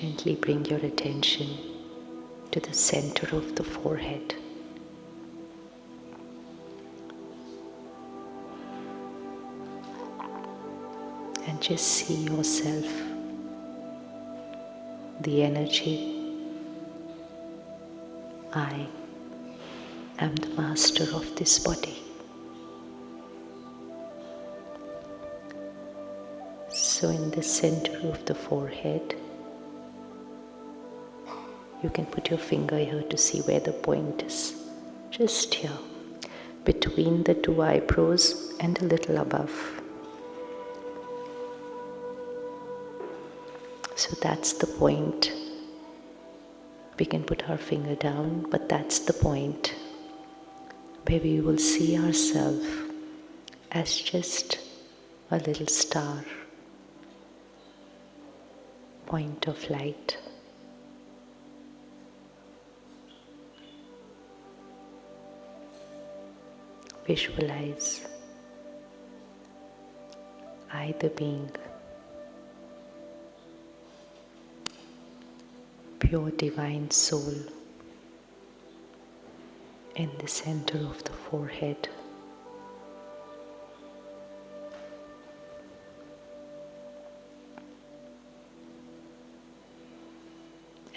Gently bring your attention to the center of the forehead. And just see yourself, the energy. I am the master of this body. So in the center of the forehead, you can put your finger here to see where the point is. Just here, between the two eyebrows and a little above. So that's the point. We can put our finger down, but that's the point where we will see ourselves as just a little star, point of light. Visualize either being pure divine soul in the center of the forehead,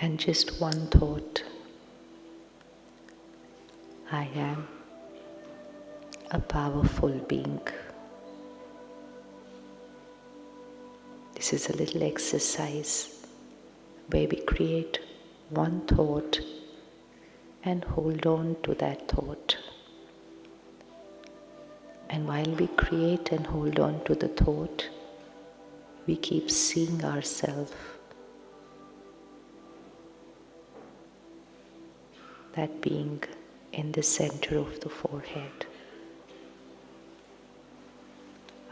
and just one thought: I am a powerful being. This is a little exercise where we create one thought and hold on to that thought. And while we create and hold on to the thought, we keep seeing ourselves, that being in the center of the forehead.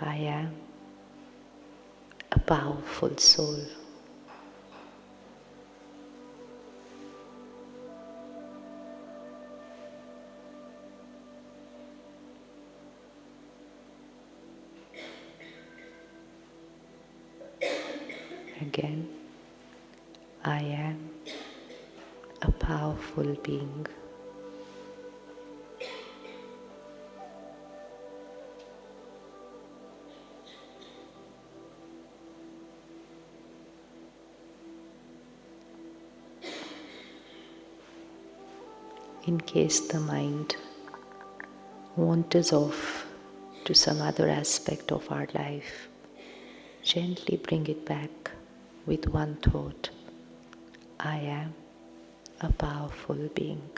I am a powerful soul. Again, I am a powerful being. In case the mind wanders off to some other aspect of our life, gently bring it back with one thought: I am a powerful being.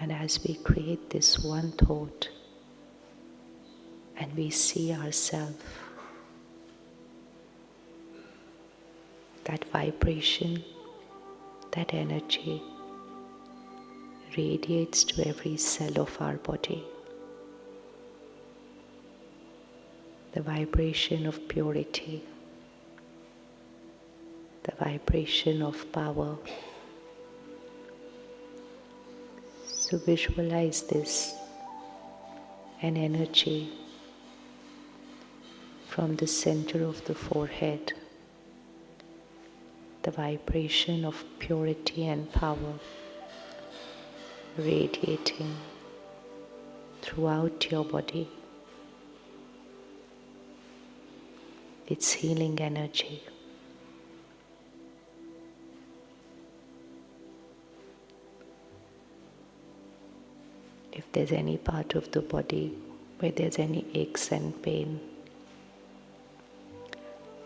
And as we create this one thought and we see ourselves, that vibration, that energy radiates to every cell of our body. The vibration of purity, the vibration of power. So visualize this, an energy from the center of the forehead, the vibration of purity and power radiating throughout your body. It's healing energy. If there's any part of the body where there's any aches and pain,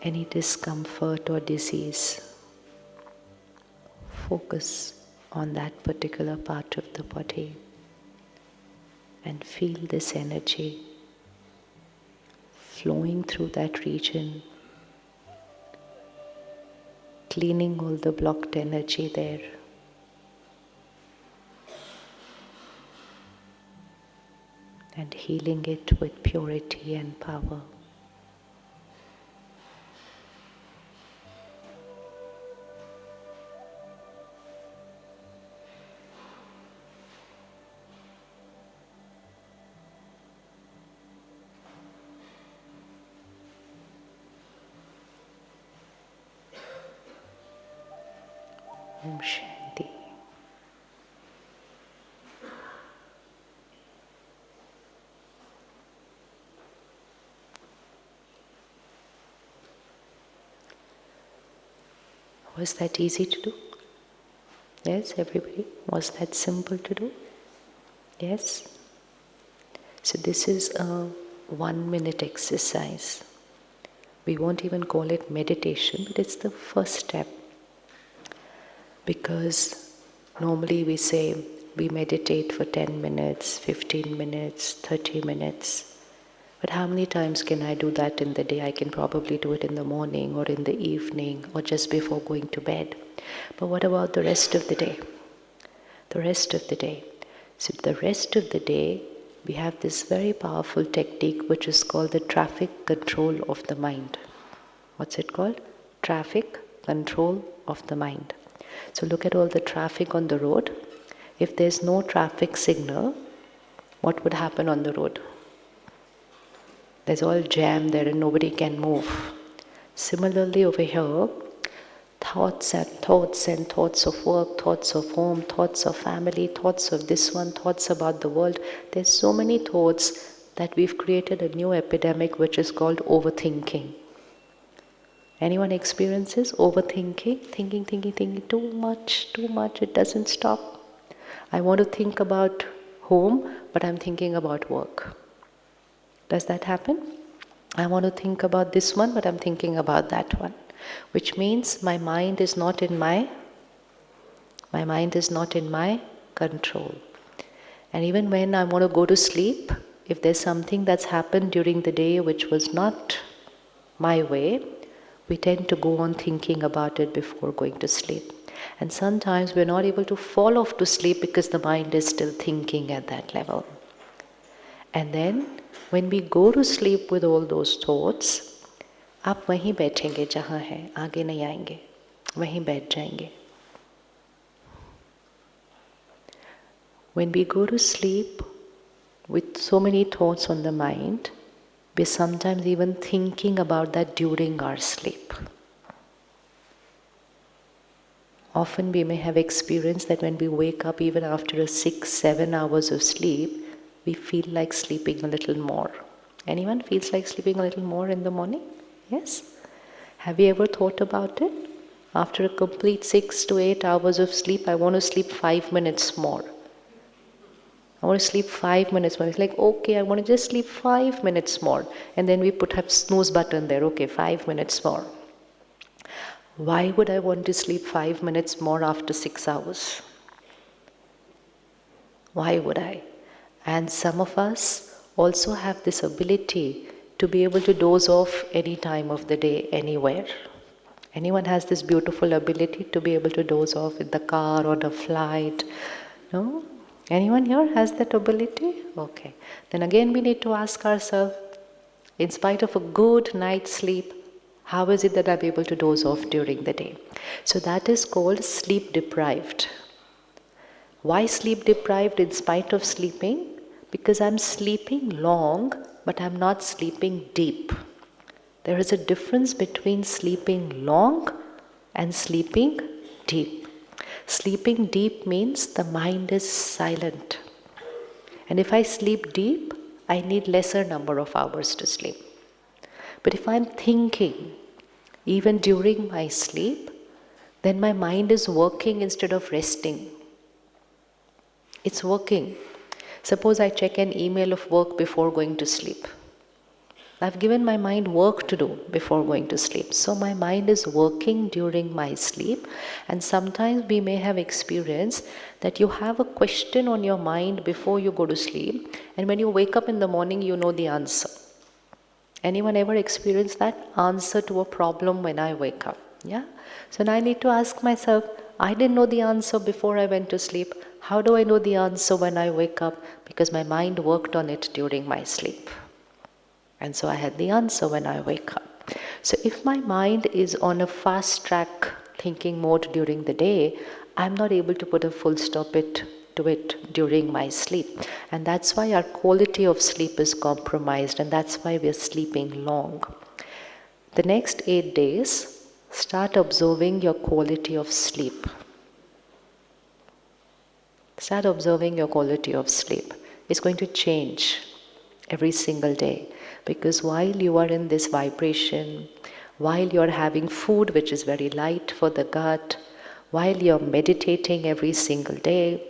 any discomfort or disease, focus on that particular part of the body and feel this energy flowing through that region, cleaning all the blocked energy there. and healing it with purity and power. Om Shanti. Was that easy to do? Yes, everybody? Was that simple to do? Yes? So this is a 1-minute exercise. We won't even call it meditation, but it's the first step. Because normally we say we meditate for 10 minutes, 15 minutes, 30 minutes. But how many times can I do that in the day? I can probably do it in the morning or in the evening or just before going to bed. But what about the rest of the day? The rest of the day. So the rest of the day, we have this very powerful technique which is called the traffic control of the mind. What's it called? Traffic control of the mind. So look at all the traffic on the road. If there's no traffic signal, what would happen on the road? There's all jam there and nobody can move. Similarly over here, thoughts and thoughts and thoughts of work, thoughts of home, thoughts of family, thoughts of this one, thoughts about the world. There's so many thoughts that we've created a new epidemic which is called overthinking. Anyone experiences overthinking? Thinking, too much, it doesn't stop. I want to think about home, but I'm thinking about work. Does that happen? I want to think about this one, but I'm thinking about that one. Which means my mind is not in my control. And even when I want to go to sleep, if there's something that's happened during the day which was not my way, we tend to go on thinking about it before going to sleep. And sometimes we're not able to fall off to sleep because the mind is still thinking at that level. And then when we go to sleep with all those thoughts, आप वहीं बैठेंगे जहाँ है, आगे नहीं आएंगे, वहीं बैठ जाएंगे. When we go to sleep with so many thoughts on the mind, we're sometimes even thinking about that during our sleep. Often we may have experienced that when we wake up even after 6-7 hours of sleep, we feel like sleeping a little more. Anyone feels like sleeping a little more in the morning? Yes? Have you ever thought about it? After a complete 6 to 8 hours of sleep, I want to sleep 5 minutes more. I want to sleep 5 minutes more. It's like, okay, I want to just sleep 5 minutes more. And then we have snooze button there. Okay, 5 minutes more. Why would I want to sleep 5 minutes more after 6 hours? Why would I? And some of us also have this ability to be able to doze off any time of the day, anywhere. Anyone has this beautiful ability to be able to doze off in the car or the flight? No? Anyone here has that ability? Okay. Then again we need to ask ourselves, in spite of a good night's sleep, how is it that I'm able to doze off during the day? So that is called sleep deprived. Why sleep deprived in spite of sleeping? Because I'm sleeping long, but I'm not sleeping deep. There is a difference between sleeping long and sleeping deep. Sleeping deep means the mind is silent. And if I sleep deep, I need lesser number of hours to sleep. But if I'm thinking, even during my sleep, then my mind is working instead of resting. It's working. Suppose I check an email of work before going to sleep. I've given my mind work to do before going to sleep. So my mind is working during my sleep. And sometimes we may have experienced that you have a question on your mind before you go to sleep. And when you wake up in the morning, you know the answer. Anyone ever experienced that answer to a problem when I wake up? Yeah? So now I need to ask myself, I didn't know the answer before I went to sleep. How do I know the answer when I wake up? Because my mind worked on it during my sleep. And so I had the answer when I wake up. So if my mind is on a fast track thinking mode during the day, I'm not able to put a full stop to it during my sleep. And that's why our quality of sleep is compromised, and that's why we're sleeping long. The next 8 days, start observing your quality of sleep. Start observing your quality of sleep. It's going to change every single day, because while you are in this vibration, while you're having food which is very light for the gut, while you're meditating every single day,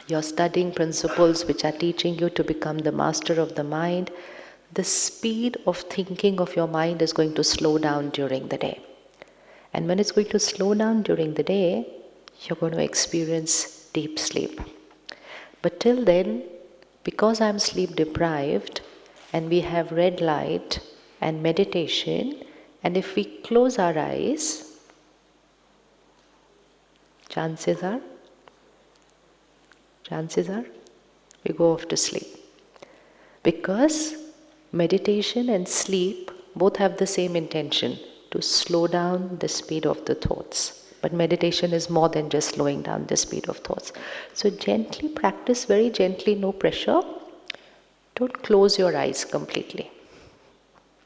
you're studying principles which are teaching you to become the master of the mind, the speed of thinking of your mind is going to slow down during the day. And when it's going to slow down during the day, you're going to experience deep sleep. But till then, because I'm sleep deprived, and we have red light and meditation, and if we close our eyes, chances are we go off to sleep. Because meditation and sleep both have the same intention, to slow down the speed of the thoughts. But meditation is more than just slowing down the speed of thoughts. So gently practice, very gently, no pressure. Don't close your eyes completely.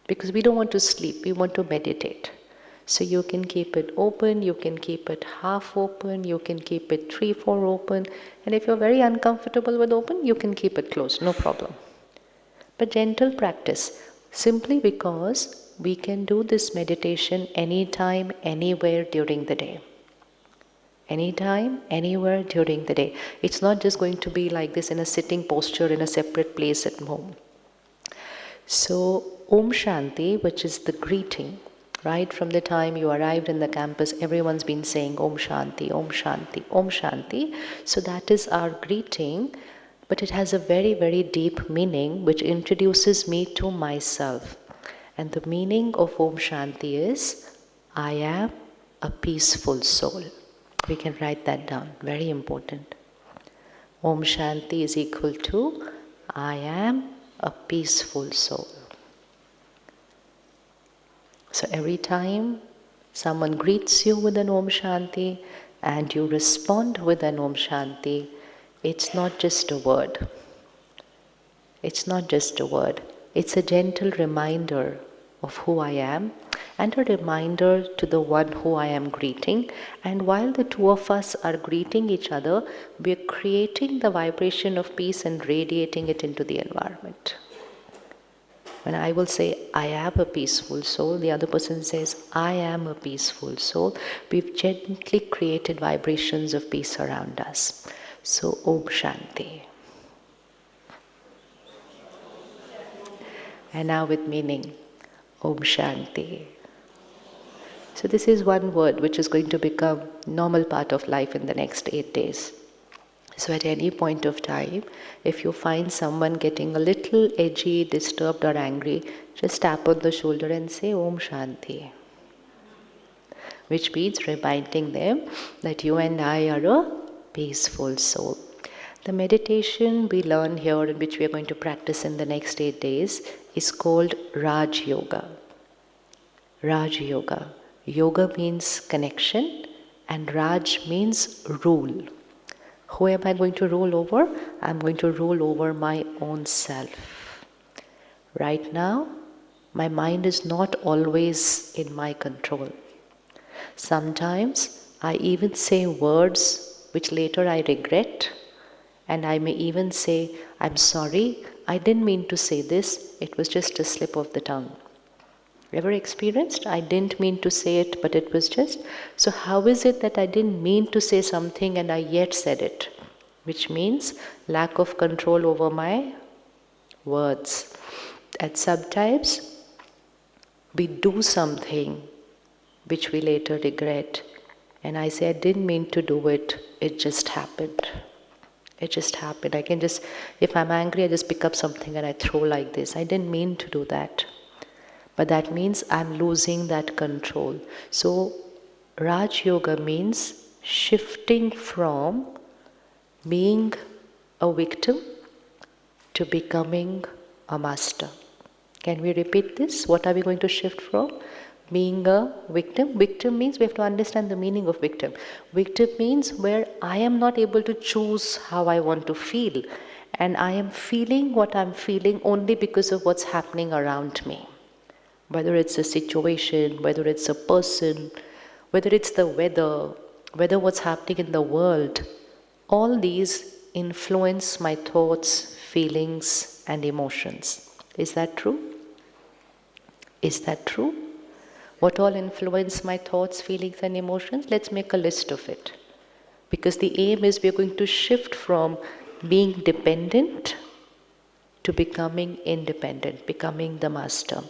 Because we don't want to sleep, we want to meditate. So you can keep it open, you can keep it half open, you can keep it 3/4 open. And if you're very uncomfortable with open, you can keep it closed, no problem. But gentle practice, simply because we can do this meditation anytime, anywhere during the day. Anytime, anywhere during the day. It's not just going to be like this in a sitting posture in a separate place at home. So, Om Shanti, which is the greeting, right from the time you arrived in the campus, everyone's been saying Om Shanti, Om Shanti, Om Shanti. So that is our greeting, but it has a very, very deep meaning which introduces me to myself. And the meaning of Om Shanti is, I am a peaceful soul. We can write that down, very important. Om Shanti is equal to, I am a peaceful soul. So every time someone greets you with an Om Shanti and you respond with an Om Shanti, it's not just a word. It's not just a word. It's a gentle reminder of who I am and a reminder to the one who I am greeting. And while the two of us are greeting each other, we are creating the vibration of peace and radiating it into the environment. When I will say, I am a peaceful soul, the other person says, I am a peaceful soul. We've gently created vibrations of peace around us. So, Om Shanti. And now with meaning, Om Shanti. So this is one word which is going to become normal part of life in the next 8 days. So at any point of time, if you find someone getting a little edgy, disturbed or angry, just tap on the shoulder and say Om Shanti. Which means reminding them that you and I are a peaceful soul. The meditation we learn here, and which we are going to practice in the next 8 days, is called Raj Yoga. Raj Yoga. Yoga means connection and Raj means rule. Who am I going to rule over? I'm going to rule over my own self. Right now, my mind is not always in my control. Sometimes I even say words which later I regret, and I may even say, I'm sorry, I didn't mean to say this, it was just a slip of the tongue. Ever experienced? I didn't mean to say it, but it was just. So how is it that I didn't mean to say something and I yet said it? Which means lack of control over my words. And sometimes we do something which we later regret. And I say, I didn't mean to do it, it just happened. It just happened. I can just, if I'm angry, I just pick up something and I throw like this. I didn't mean to do that. But that means I'm losing that control. So Raj Yoga means shifting from being a victim to becoming a master. Can we repeat this? What are we going to shift from? Being a victim. Victim means we have to understand the meaning of victim. Victim means where I am not able to choose how I want to feel, and I am feeling what I'm feeling only because of what's happening around me. Whether it's a situation, whether it's a person, whether it's the weather, whether what's happening in the world, all these influence my thoughts, feelings, and emotions. Is that true? Is that true? What all influence my thoughts, feelings, and emotions? Let's make a list of it. Because the aim is we're going to shift from being dependent to becoming independent, becoming the master.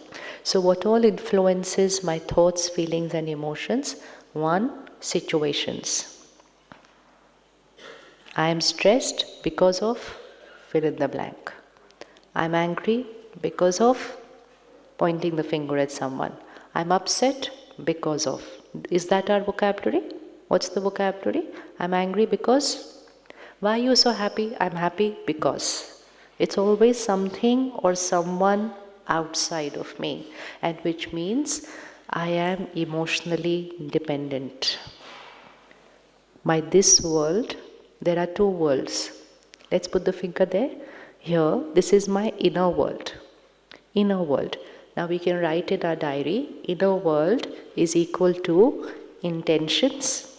So what all influences my thoughts, feelings, and emotions? 1, situations. I am stressed because of fill in the blank. I'm angry because of pointing the finger at someone. I'm upset because of. Is that our vocabulary? What's the vocabulary? I'm angry because. Why are you so happy? I'm happy because. It's always something or someone outside of me, and which means I am emotionally dependent. By this world, there are 2 worlds. Let's put the finger there. Here, this is my inner world. Inner world. Now we can write in our diary, inner world is equal to intentions.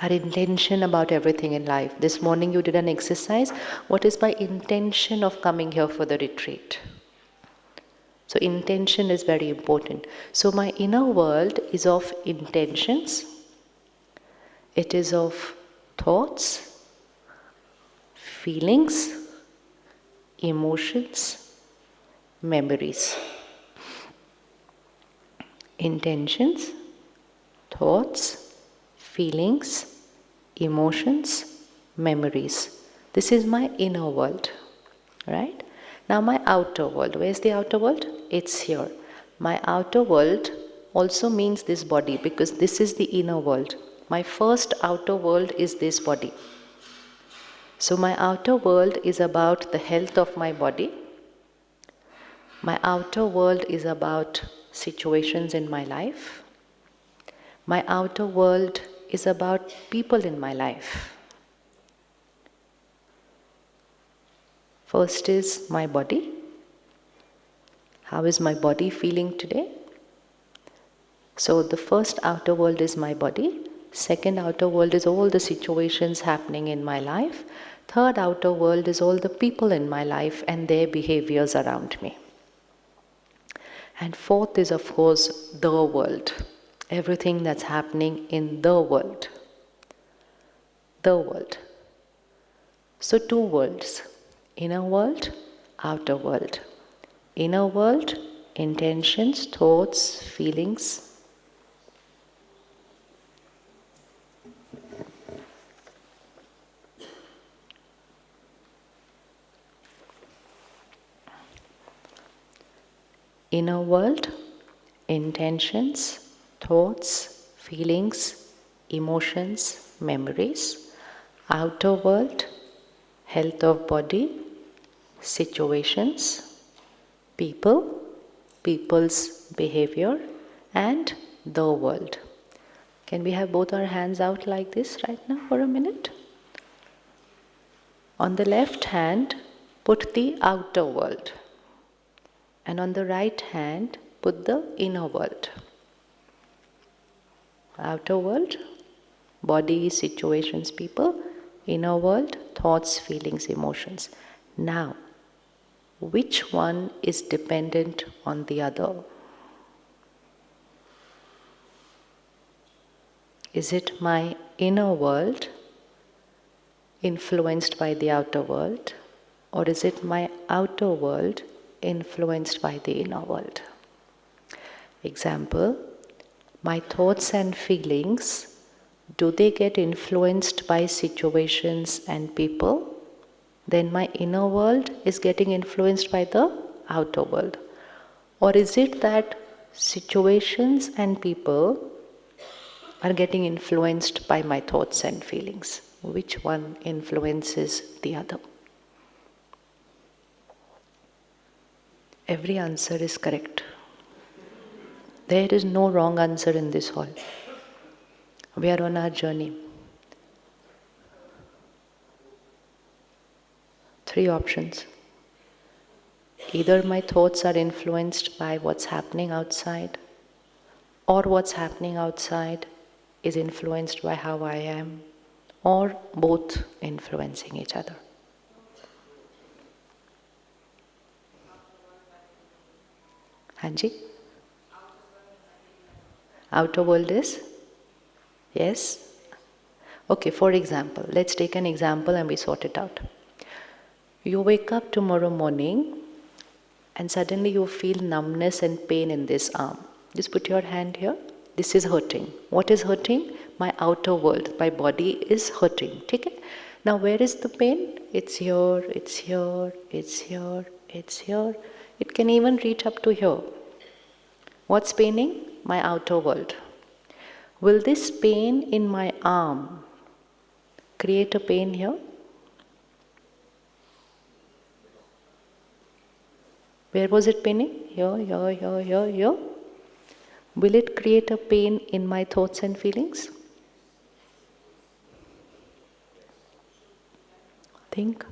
Our intention about everything in life. This morning you did an exercise. What is my intention of coming here for the retreat? So intention is very important. So my inner world is of intentions. It is of thoughts, feelings, emotions, memories. Intentions, thoughts, feelings, emotions, memories. This is my inner world, right? Now my outer world. Where's the outer world? It's here. My outer world also means this body, because this is the inner world. My first outer world is this body. So my outer world is about the health of my body. My outer world is about situations in my life. My outer world is about people in my life. First is my body. How is my body feeling today? So the first outer world is my body. Second outer world is all the situations happening in my life. Third outer world is all the people in my life and their behaviors around me. And fourth is, of course, the world. Everything that's happening in the world. The world. So 2 worlds. Inner world, outer world. Inner world, intentions, thoughts, feelings. Inner world, intentions, thoughts, feelings, emotions, memories. Outer world, health of body, situations, people, people's behavior, and the world. Can we have both our hands out like this right now for a minute? On the left hand, put the outer world. And on the right hand, put the inner world. Outer world, body, situations, people. Inner world, thoughts, feelings, emotions. Now, which one is dependent on the other? Is it my inner world influenced by the outer world, or is it my outer world influenced by the inner world? Example, my thoughts and feelings, do they get influenced by situations and people? Then my inner world is getting influenced by the outer world. Or is it that situations and people are getting influenced by my thoughts and feelings? Which one influences the other? Every answer is correct. There is no wrong answer in this hall. We are on our journey. 3 options. Either my thoughts are influenced by what's happening outside, or what's happening outside is influenced by how I am, or both influencing each other. Hanji? Outer world is? Yes? Okay, for example, let's take an example and we sort it out. You wake up tomorrow morning and suddenly you feel numbness and pain in this arm. Just put your hand here. This is hurting. What is hurting? My outer world. My body is hurting. Okay? Now where is the pain? It's here, it's here, it's here, it's here. It can even reach up to here. What's paining? My outer world. Will this pain in my arm create a pain here? Where was it paining? Here, here, here, here, here. Will it create a pain in my thoughts and feelings? Think.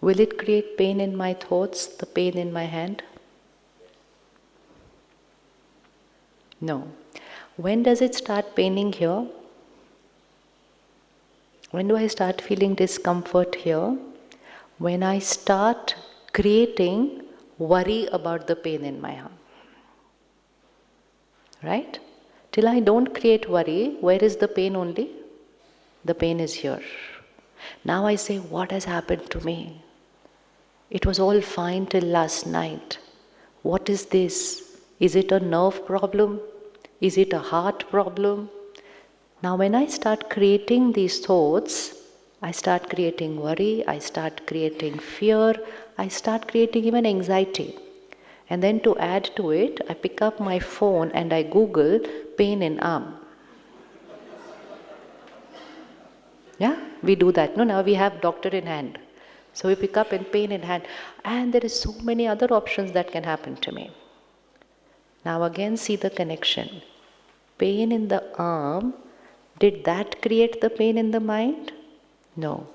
Will it create pain in my thoughts, the pain in my hand? No. When does it start paining here? When do I start feeling discomfort here? When I start creating worry about the pain in my arm. Right? Till I don't create worry, where is the pain only? The pain is here. Now I say, what has happened to me? It was all fine till last night. What is this? Is it a nerve problem? Is it a heart problem? Now when I start creating these thoughts, I start creating worry, I start creating fear, I start creating even anxiety. And then to add to it, I pick up my phone and I Google pain in arm. Yeah, we do that. No, now we have doctor in hand. So we pick up in pain in hand. And there is so many other options that can happen to me. Now again see the connection. Pain in the arm, did that create the pain in the mind? No.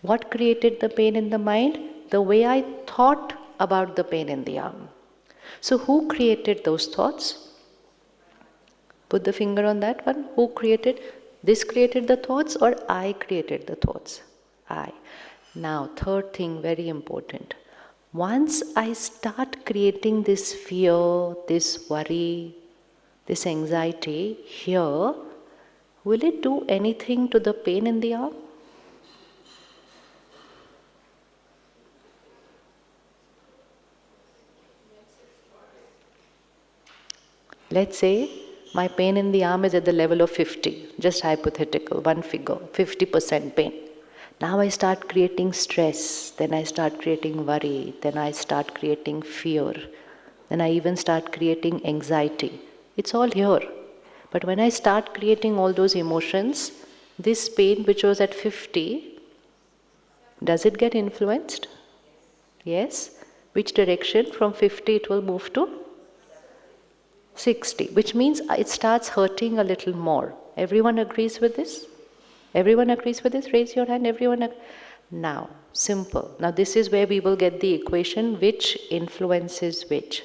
What created the pain in the mind? The way I thought about the pain in the arm. So who created those thoughts? Put the finger on that one. Who created? This created the thoughts or I created the thoughts? I. Now, third thing, very important. Once I start creating this fear, this worry, this anxiety here, will it do anything to the pain in the arm? Let's say my pain in the arm is at the level of 50, just hypothetical, one figure, 50% pain. Now I start creating stress, then I start creating worry, then I start creating fear, then I even start creating anxiety. It's all here. But when I start creating all those emotions, this pain which was at 50, does it get influenced? Yes. Which direction? From 50 it will move to 60, which means it starts hurting a little more. Everyone agrees with this? Everyone agrees with this? Raise your hand. Everyone. Now, simple. Now this is where we will get the equation which influences which.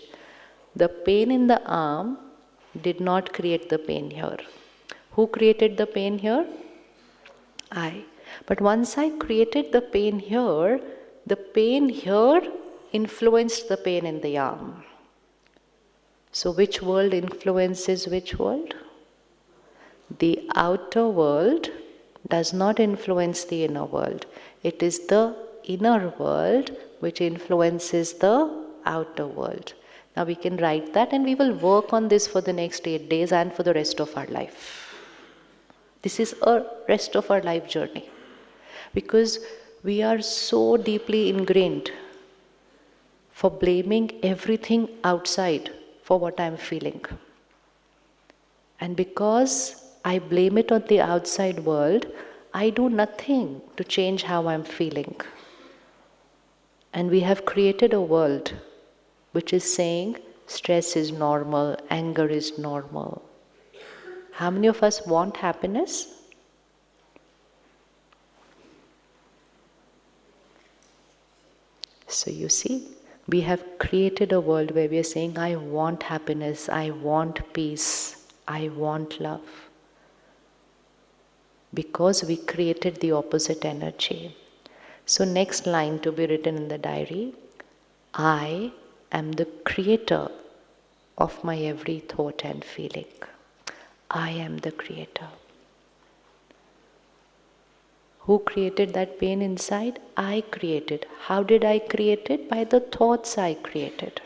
The pain in the arm did not create the pain here. Who created the pain here? I. But once I created the pain here influenced the pain in the arm. So which world influences which world? The outer world does not influence the inner world. It is the inner world which influences the outer world. Now we can write that and we will work on this for the next 8 days and for the rest of our life. This is a rest of our life journey. Because we are so deeply ingrained for blaming everything outside for what I am feeling. And because I blame it on the outside world, I do nothing to change how I'm feeling. And we have created a world which is saying stress is normal, anger is normal. How many of us want happiness? So you see, we have created a world where we are saying, I want happiness, I want peace, I want love. Because we created the opposite energy. So next line to be written in the diary, I am the creator of my every thought and feeling. I am the creator. Who created that pain inside? I created. How did I create it? By the thoughts I created.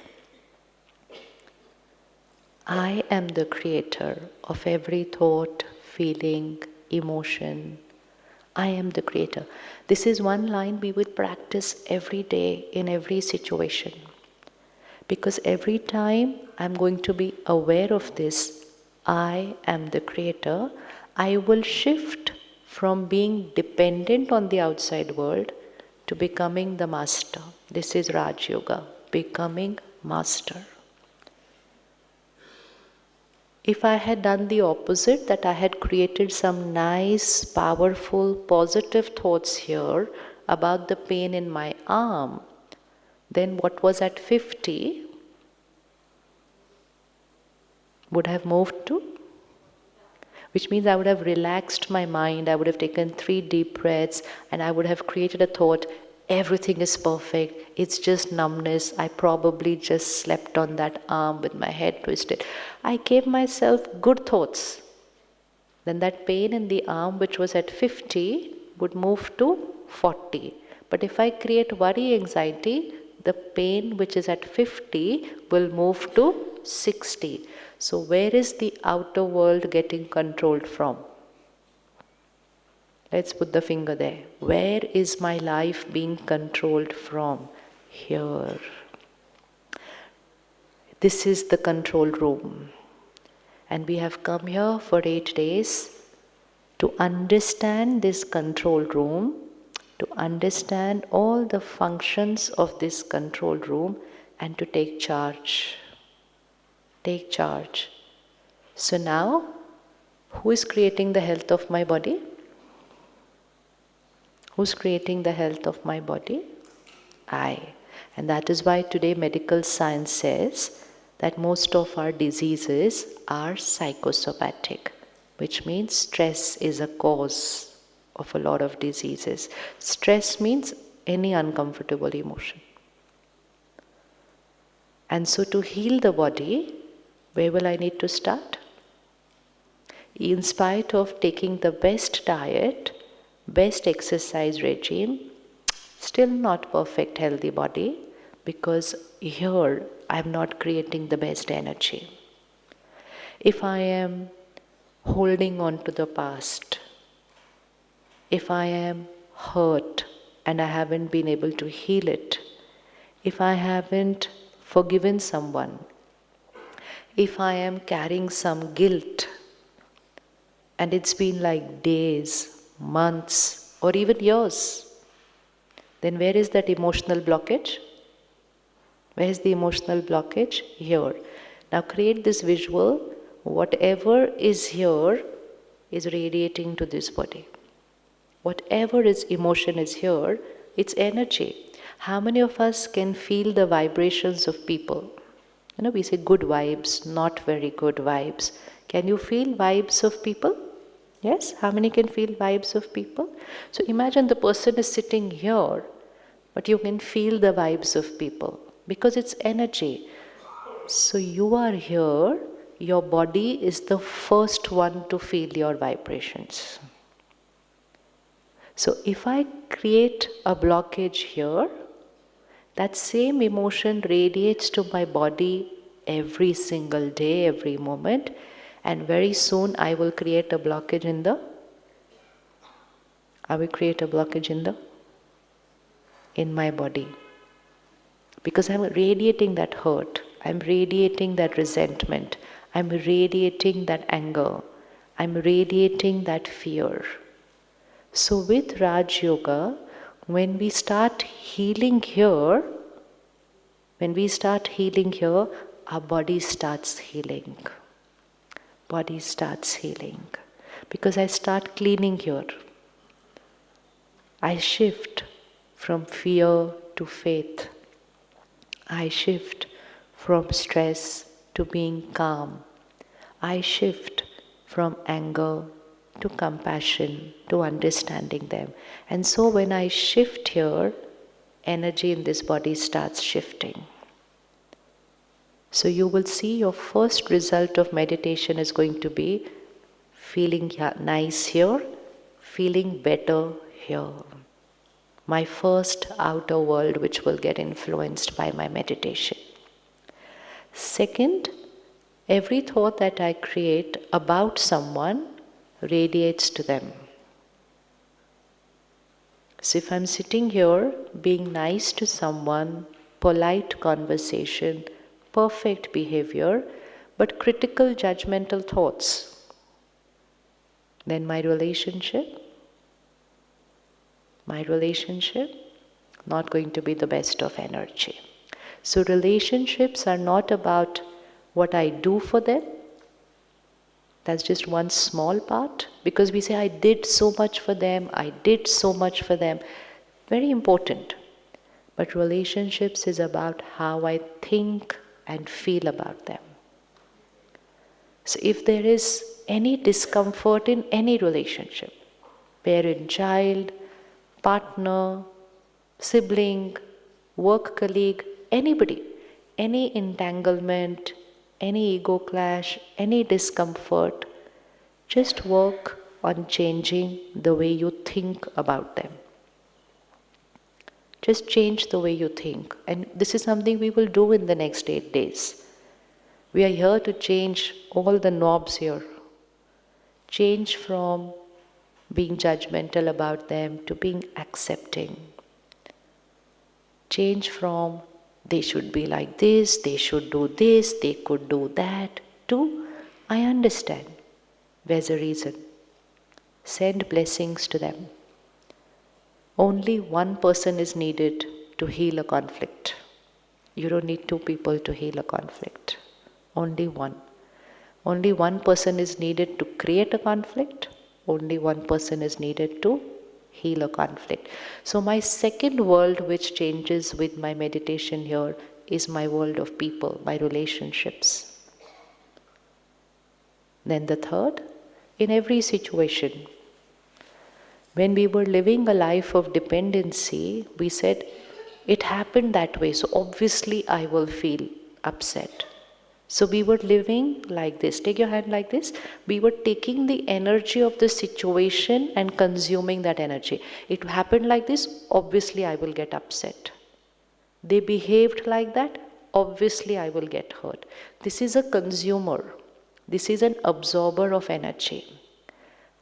I am the creator of every thought, feeling, emotion. I am the creator. This is one line we would practice every day in every situation. Because every time I'm going to be aware of this, I am the creator, I will shift from being dependent on the outside world to becoming the master. This is Raj Yoga, becoming master. If I had done the opposite, that I had created some nice, powerful, positive thoughts here about the pain in my arm, then what was at 50 would have moved to, which means I would have relaxed my mind, I would have taken 3 deep breaths, and I would have created a thought, everything is perfect, it's just numbness, I probably just slept on that arm with my head twisted. I gave myself good thoughts. Then that pain in the arm which was at 50 would move to 40. But if I create worry, anxiety, the pain which is at 50 will move to 60. So where is the outer world getting controlled from? Let's put the finger there. Where is my life being controlled from? Here. This is the control room. And we have come here for 8 days to understand this control room, to understand all the functions of this control room, and to take charge. Take charge. So now, who is creating the health of my body? Who's creating the health of my body? I. And that is why today medical science says that most of our diseases are psychosomatic, which means stress is a cause of a lot of diseases. Stress means any uncomfortable emotion. And so to heal the body, where will I need to start? In spite of taking the best diet, best exercise regime, still not perfect healthy body, because here I am not creating the best energy. If I am holding on to the past, if I am hurt and I haven't been able to heal it, if I haven't forgiven someone, if I am carrying some guilt and it's been like days, months, or even years, then where is that emotional blockage? Where is the emotional blockage? Here. Now create this visual. Whatever is here is radiating to this body. Whatever is emotion is here, it's energy. How many of us can feel the vibrations of people? We say good vibes, not very good vibes. Can you feel vibes of people? Yes? How many can feel vibes of people? So imagine the person is sitting here, but you can feel the vibes of people because it's energy. So you are here, your body is the first one to feel your vibrations. So if I create a blockage here, that same emotion radiates to my body every single day, every moment, and very soon I will create a blockage in the, in my body. Because I'm radiating that hurt, I'm radiating that resentment, I'm radiating that anger. I'm radiating that fear. So with Raj Yoga, when we start healing here, our body starts healing. Body starts healing. Because I start cleaning here. I shift from fear to faith. I shift from stress to being calm. I shift from anger to compassion, to understanding them. And so when I shift here, energy in this body starts shifting. So you will see your first result of meditation is going to be feeling nice here, feeling better here. My first outer world which will get influenced by my meditation. Second, every thought that I create about someone radiates to them. So if I'm sitting here being nice to someone, polite conversation, perfect behavior, but critical judgmental thoughts, then my relationship not going to be the best of energy. So relationships are not about what I do for them. That's just one small part, because we say, I did so much for them, Very important. But relationships is about how I think and feel about them. So if there is any discomfort in any relationship, parent-child, partner, sibling, work colleague, anybody, any entanglement, any ego clash, any discomfort, just work on changing the way you think about them. Just change the way you think. And this is something we will do in the next 8 days. We are here to change all the knobs here. Change from being judgmental about them to being accepting. Change from they should be like this, they should do this, they could do that, to I understand. There's a reason. Send blessings to them. Only one person is needed to heal a conflict. You don't need 2 people to heal a conflict. Only one. Only one person is needed to create a conflict. Only one person is needed to heal a conflict. So my second world which changes with my meditation here is my world of people, my relationships. Then the third, in every situation, when we were living a life of dependency, we said, it happened that way, so obviously I will feel upset. So we were living like this. Take your hand like this. We were taking the energy of the situation and consuming that energy. It happened like this, obviously I will get upset. They behaved like that, obviously I will get hurt. This is a consumer. This is an absorber of energy.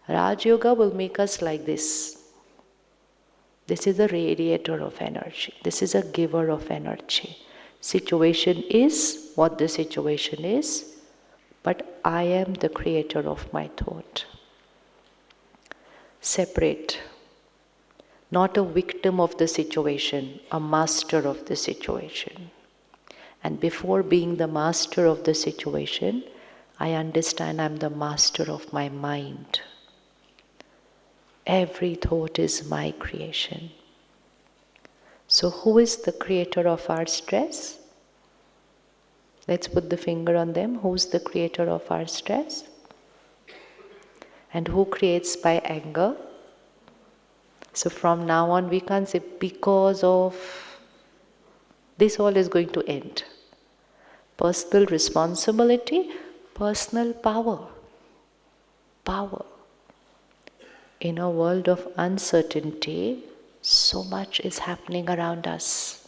Raj Yoga will make us like this. This is a radiator of energy. This is a giver of energy. Situation is what the situation is, but I am the creator of my thought. Separate. Not a victim of the situation, a master of the situation. And before being the master of the situation, I understand I'm the master of my mind. Every thought is my creation. So who is the creator of our stress? Let's put the finger on them. Who's the creator of our stress? And who creates by anger? So from now on we can't say because of this, all is going to end. Personal responsibility, personal power. Power. In a world of uncertainty, so much is happening around us.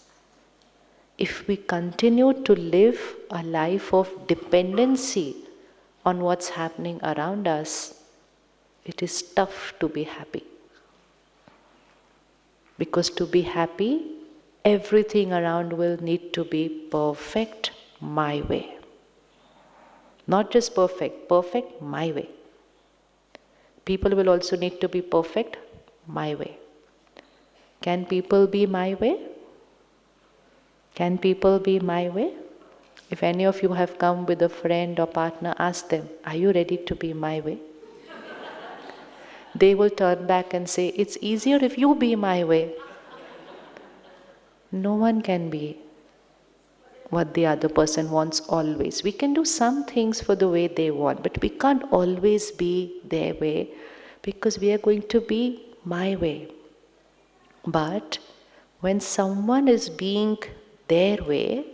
If we continue to live a life of dependency on what's happening around us, it is tough to be happy. Because to be happy, everything around will need to be perfect my way. Not just perfect my way. People will also need to be perfect my way. Can people be my way? Can people be my way? If any of you have come with a friend or partner, ask them, are you ready to be my way? They will turn back and say, it's easier if you be my way. No one can be what the other person wants always. We can do some things for the way they want, but we can't always be their way because we are going to be my way. But when someone is being their way,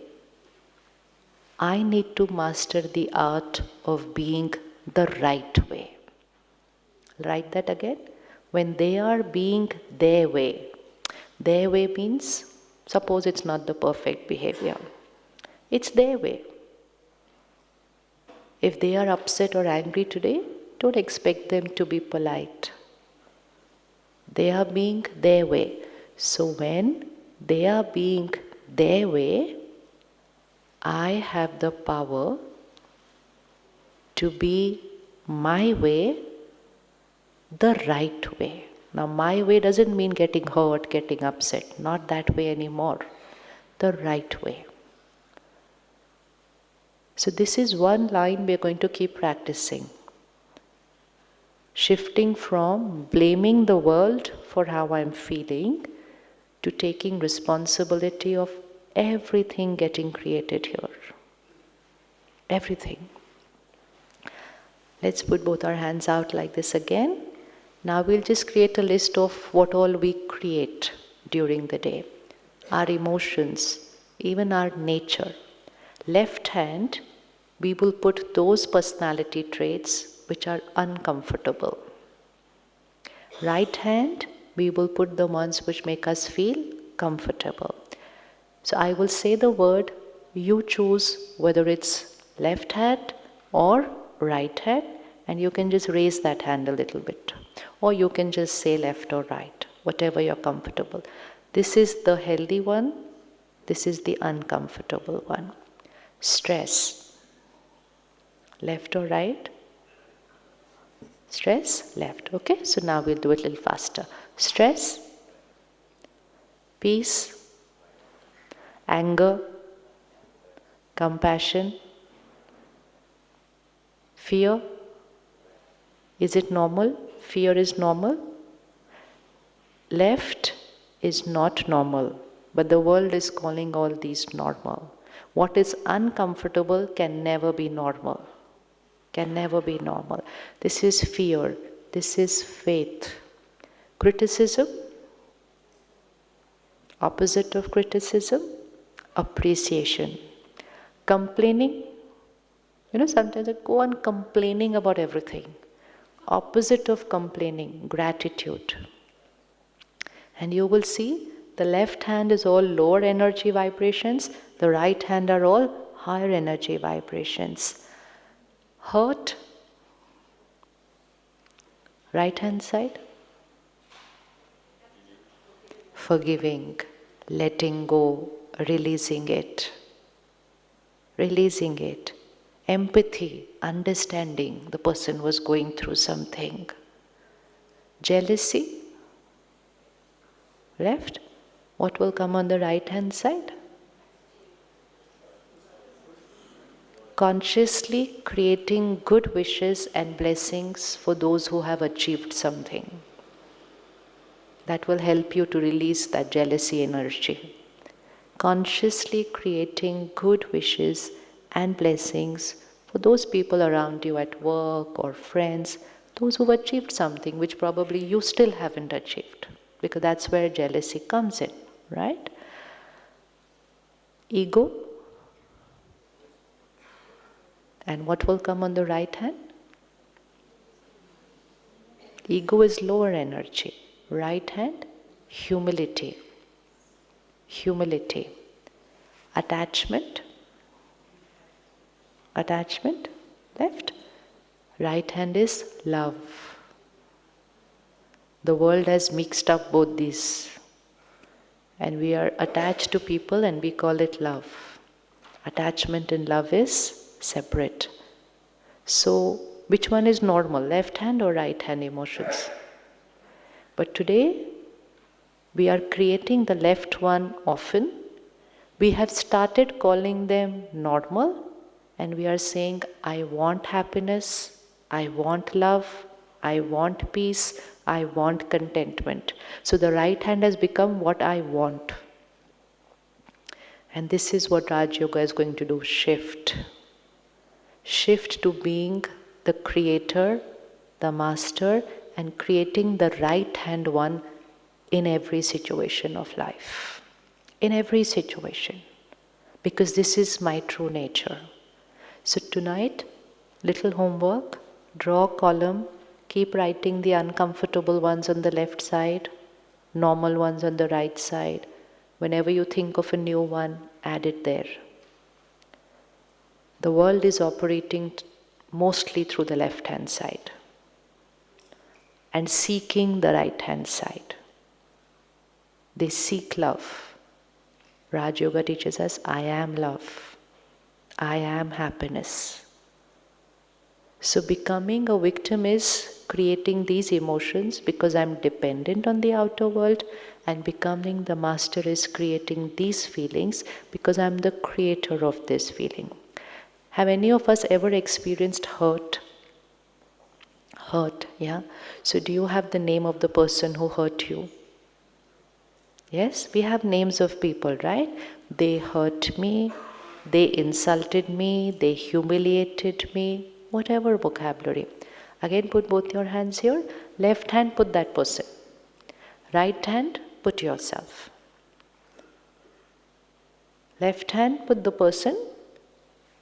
I need to master the art of being the right way. Write that again. When they are being their way means, suppose it's not the perfect behavior. It's their way. If they are upset or angry today, don't expect them to be polite. They are being their way. So when they are being their way, I have the power to be my way, the right way. Now, my way doesn't mean getting hurt, getting upset. Not that way anymore. The right way. So this is one line we're going to keep practicing. Shifting from blaming the world for how I'm feeling to taking responsibility of everything getting created here. Everything. Let's put both our hands out like this again. Now we'll just create a list of what all we create during the day. Our emotions, even our nature. Left hand, we will put those personality traits which are uncomfortable. Right hand, we will put the ones which make us feel comfortable. So I will say the word, you choose whether it's left hand or right hand, and you can just raise that hand a little bit. Or you can just say left or right, whatever you're comfortable. This is the healthy one, this is the uncomfortable one. Stress, left or right? Stress, left. Okay, so now we'll do it a little faster. Stress, peace, anger, compassion, fear. Is it normal? Fear is normal. Left is not normal, but the world is calling all these normal. What is uncomfortable can never be normal. Can never be normal. This is fear. This is faith. Criticism. Opposite of criticism, appreciation. Complaining. Sometimes I go on complaining about everything. Opposite of complaining, gratitude. And you will see the left hand is all lower energy vibrations, the right hand are all higher energy vibrations. Hurt, right hand side. Forgiving, letting go, releasing it. Releasing it. Empathy, understanding the person was going through something. Jealousy, left. What will come on the right hand side? Consciously creating good wishes and blessings for those who have achieved something. That will help you to release that jealousy energy. Consciously creating good wishes and blessings for those people around you at work or friends, those who've achieved something which probably you still haven't achieved, because that's where jealousy comes in, right? Ego. And what will come on the right hand? Ego is lower energy. Right hand, humility. Humility. Attachment. Attachment, left. Right hand is love. The world has mixed up both these. And we are attached to people and we call it love. Attachment and love is separate. So, which one is normal, left hand or right hand emotions? But today, we are creating the left one often. We have started calling them normal, and we are saying, I want happiness, I want love, I want peace, I want contentment. So the right hand has become what I want. And this is what Raj Yoga is going to do, shift. Shift to being the creator, the master, and creating the right hand one in every situation of life. In every situation. Because this is my true nature. So tonight, little homework, draw a column, keep writing the uncomfortable ones on the left side, normal ones on the right side. Whenever you think of a new one, add it there. The world is operating mostly through the left-hand side and seeking the right-hand side. They seek love. Raj Yoga teaches us, I am love. I am happiness. So becoming a victim is creating these emotions because I'm dependent on the outer world, and becoming the master is creating these feelings because I'm the creator of this feeling. Have any of us ever experienced hurt? Hurt, yeah? So do you have the name of the person who hurt you? Yes, we have names of people, right? They hurt me, they insulted me, they humiliated me, whatever vocabulary. Again, put both your hands here. Left hand, put that person. Right hand, put yourself. Left hand, put the person.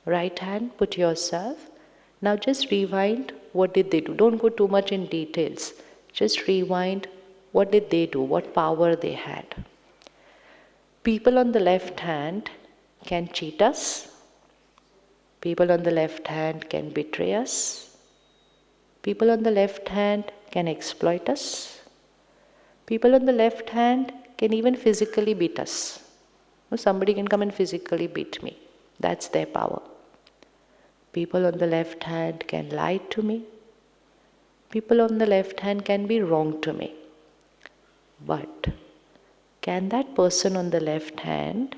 Right hand, put yourself. Now just rewind, what did they do? Don't go too much in details. Just rewind, what did they do? What power they had? People on the left hand can cheat us. People on the left hand can betray us. People on the left hand can exploit us. People on the left hand can even physically beat us. Somebody can come and physically beat me. That's their power. People on the left hand can lie to me. People on the left hand can be wrong to me. But can that person on the left hand,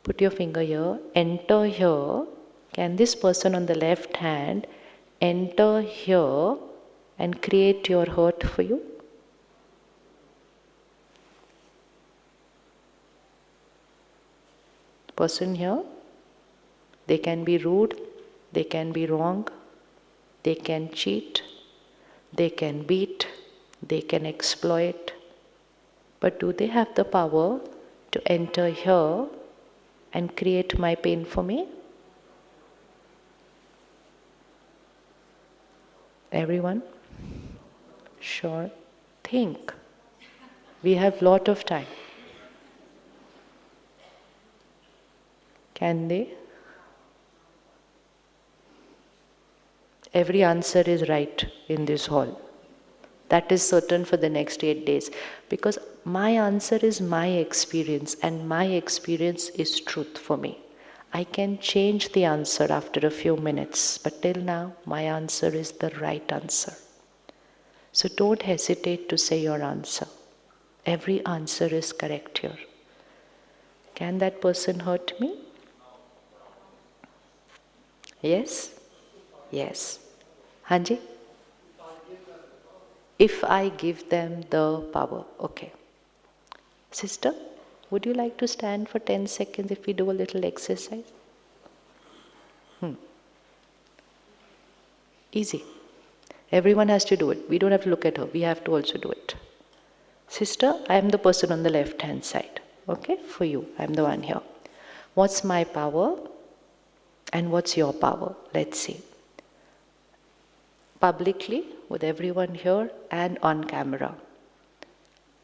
put your finger here, enter here? Can this person on the left hand enter here and create your hurt for you? Person here, they can be rude, they can be wrong, they can cheat, they can beat, they can exploit. But do they have the power to enter here and create my pain for me? Everyone? Sure. Think. We have lot of time. Can they? Every answer is right in this hall. That is certain for the next 8 days. Because my answer is my experience, and my experience is truth for me. I can change the answer after a few minutes, but till now, my answer is the right answer. So don't hesitate to say your answer. Every answer is correct here. Can that person hurt me? Yes? Yes. Hanji? If I give them the power. Okay. Sister, would you like to stand for 10 seconds if we do a little exercise? Easy. Everyone has to do it. We don't have to look at her. We have to also do it. Sister, I am the person on the left hand side. Okay? For you. I am the one here. What's my power? And what's your power? Let's see. Publicly, with everyone here and on camera,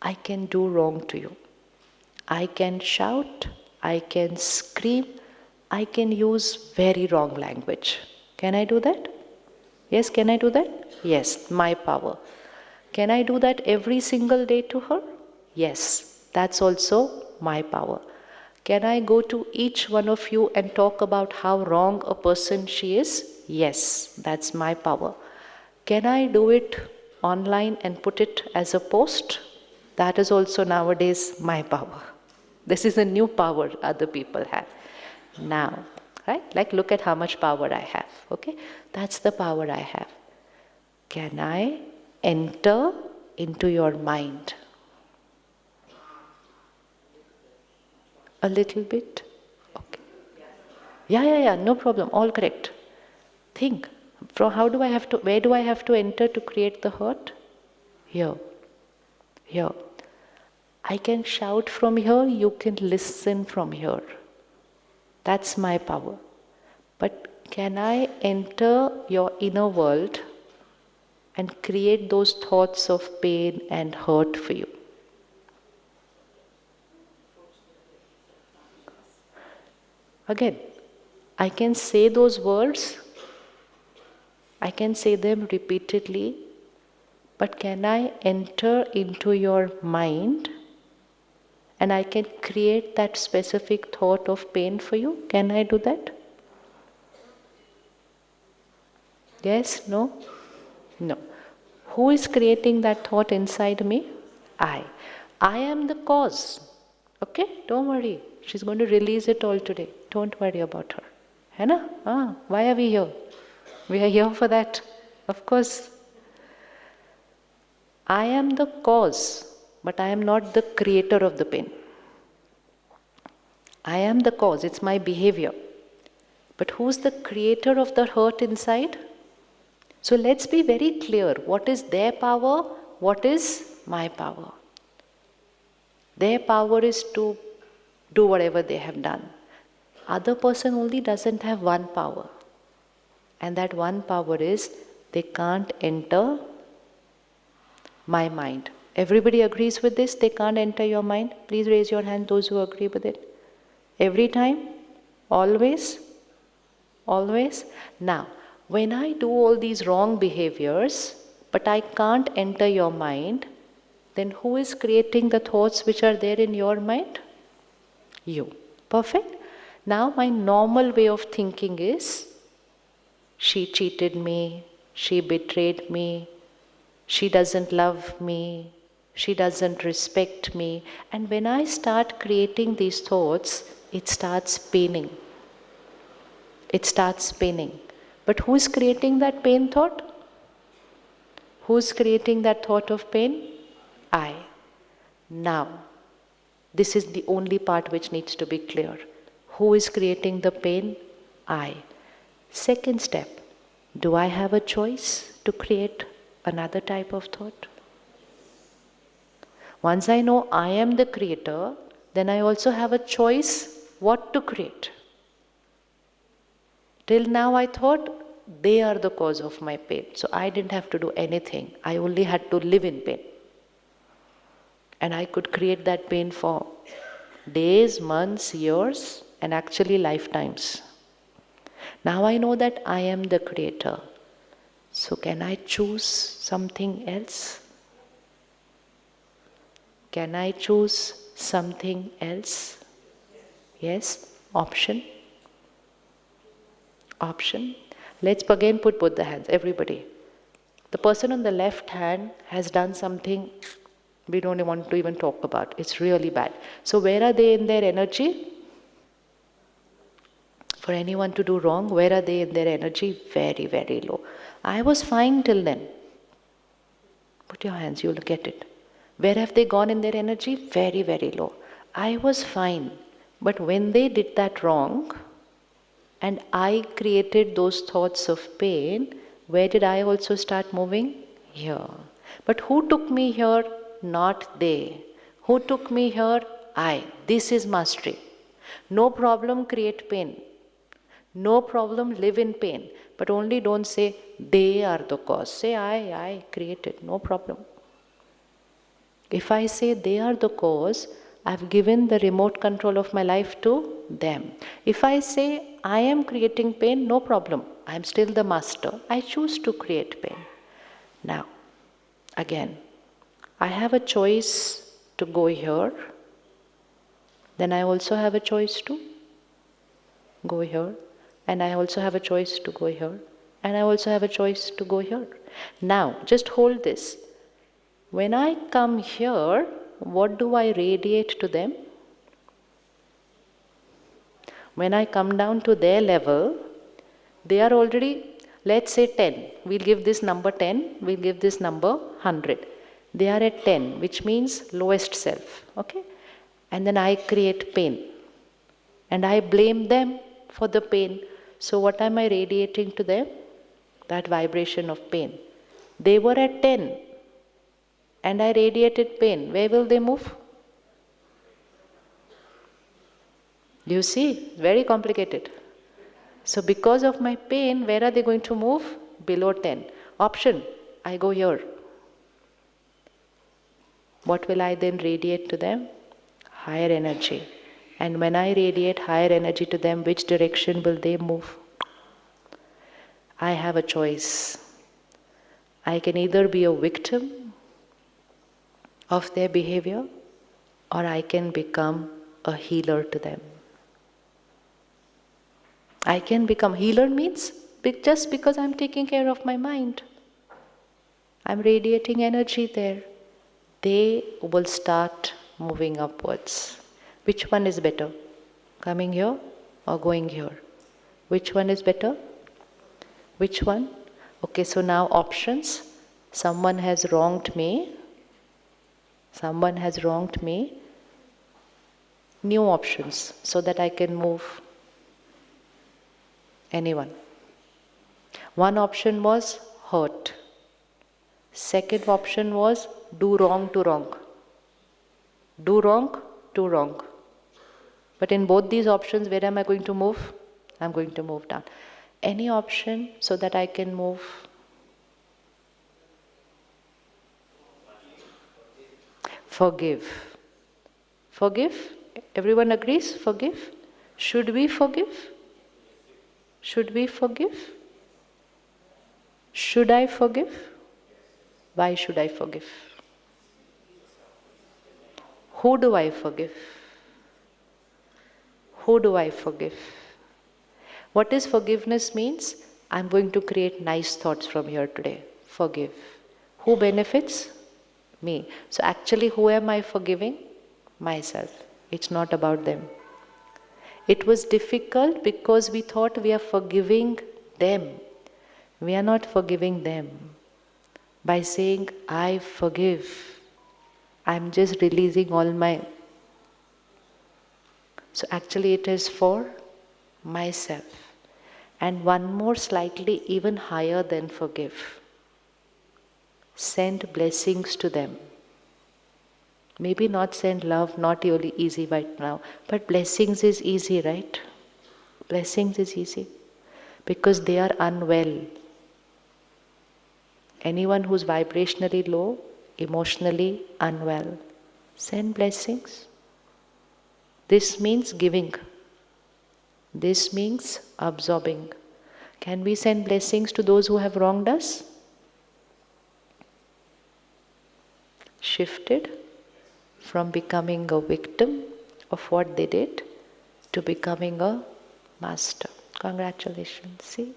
I can do wrong to you. I can shout, I can scream, I can use very wrong language. Can I do that? Yes, can I do that? Yes, my power. Can I do that every single day to her? Yes, that's also my power. Can I go to each one of you and talk about how wrong a person she is? Yes, that's my power. Can I do it online and put it as a post? That is also nowadays my power. This is a new power other people have. Now, right? Like look at how much power I have, okay? That's the power I have. Can I enter into your mind? A little bit? Okay. Yeah, no problem, all correct. Think, where do I have to enter to create the hurt? Here. I can shout from here, you can listen from here. That's my power. But can I enter your inner world and create those thoughts of pain and hurt for you? Again, I can say those words, I can say them repeatedly, but can I enter into your mind and I can create that specific thought of pain for you? Can I do that? Yes? No? No. Who is creating that thought inside me? I. I am the cause. Okay? Don't worry. She's going to release it all today. Don't worry about her. Hai na? Why are we here? We are here for that. Of course. I am the cause, but I am not the creator of the pain. I am the cause. It's my behavior. But who's the creator of the hurt inside? So let's be very clear. What is their power? What is my power? Their power is to do whatever they have done. Other person only doesn't have one power. And that one power is they can't enter my mind. Everybody agrees with this? They can't enter your mind? Please raise your hand, those who agree with it. Every time? Always? Always? Now, when I do all these wrong behaviors, but I can't enter your mind, then who is creating the thoughts which are there in your mind? You. Perfect? Now my normal way of thinking is, she cheated me, she betrayed me, she doesn't love me, she doesn't respect me. And when I start creating these thoughts, it starts paining. It starts paining. But who is creating that pain thought? Who's creating that thought of pain? I. Now, this is the only part which needs to be clear. Who is creating the pain? I. Second step, do I have a choice to create another type of thought? Once I know I am the creator, then I also have a choice what to create. Till now I thought they are the cause of my pain. So I didn't have to do anything. I only had to live in pain. And I could create that pain for days, months, years, and actually lifetimes. Now I know that I am the creator. So can I choose something else? Can I choose something else? Yes? Option? Option? Let's again put both the hands, everybody. The person on the left hand has done something we don't want to even talk about. It's really bad. So where are they in their energy? For anyone to do wrong, where are they in their energy? Very, very low. I was fine till then. Put your hands, you'll get it. Where have they gone in their energy? Very, very low. I was fine. But when they did that wrong, and I created those thoughts of pain, where did I also start moving? Here. But who took me here? Not they. Who took me here? I. This is mastery. No problem, create pain. No problem, live in pain. But only don't say, they are the cause. Say, I created, no problem. If I say they are the cause, I've given the remote control of my life to them. If I say, I am creating pain, no problem. I'm still the master. I choose to create pain. Now, again, I have a choice to go here, then I also have a choice to go here, and I also have a choice to go here, and I also have a choice to go here. Now, just hold this. When I come here, what do I radiate to them? When I come down to their level, they are already, let's say 10. We'll give this number 10, we'll give this number 100. They are at 10, which means lowest self. Okay? And then I create pain. And I blame them for the pain. So what am I radiating to them? That vibration of pain. They were at 10 and I radiated pain. Where will they move? You see, very complicated. So because of my pain, where are they going to move? Below 10. Option, I go here. What will I then radiate to them? Higher energy. And when I radiate higher energy to them, which direction will they move? I have a choice. I can either be a victim of their behavior, or I can become a healer to them. I can become healer means just because I'm taking care of my mind. I'm radiating energy there. They will start moving upwards. Which one is better? Coming here or going here? Which one is better? Which one? Okay, so now options. Someone has wronged me. Someone has wronged me. New options so that I can move. Anyone. One option was hurt. Second option was do wrong to wrong. Do wrong to wrong. But in both these options, where am I going to move? I'm going to move down. Any option so that I can move. Forgive. Forgive? Everyone agrees? Forgive? Should we forgive? Should we forgive? Should I forgive? Why should I forgive? Who do I forgive? Who do I forgive? What is forgiveness means? I'm going to create nice thoughts from here today. Forgive. Who benefits? Me. So actually, who am I forgiving? Myself. It's not about them. It was difficult because we thought we are forgiving them. We are not forgiving them. By saying, I forgive, I'm just releasing all my... So actually it is for myself. And one more slightly even higher than forgive. Send blessings to them. Maybe not send love, not really easy right now, but blessings is easy, right? Blessings is easy. Because they are unwell. Anyone who's vibrationally low, emotionally unwell, send blessings. This means giving. This means absorbing. Can we send blessings to those who have wronged us? Shifted from becoming a victim of what they did to becoming a master. Congratulations. See?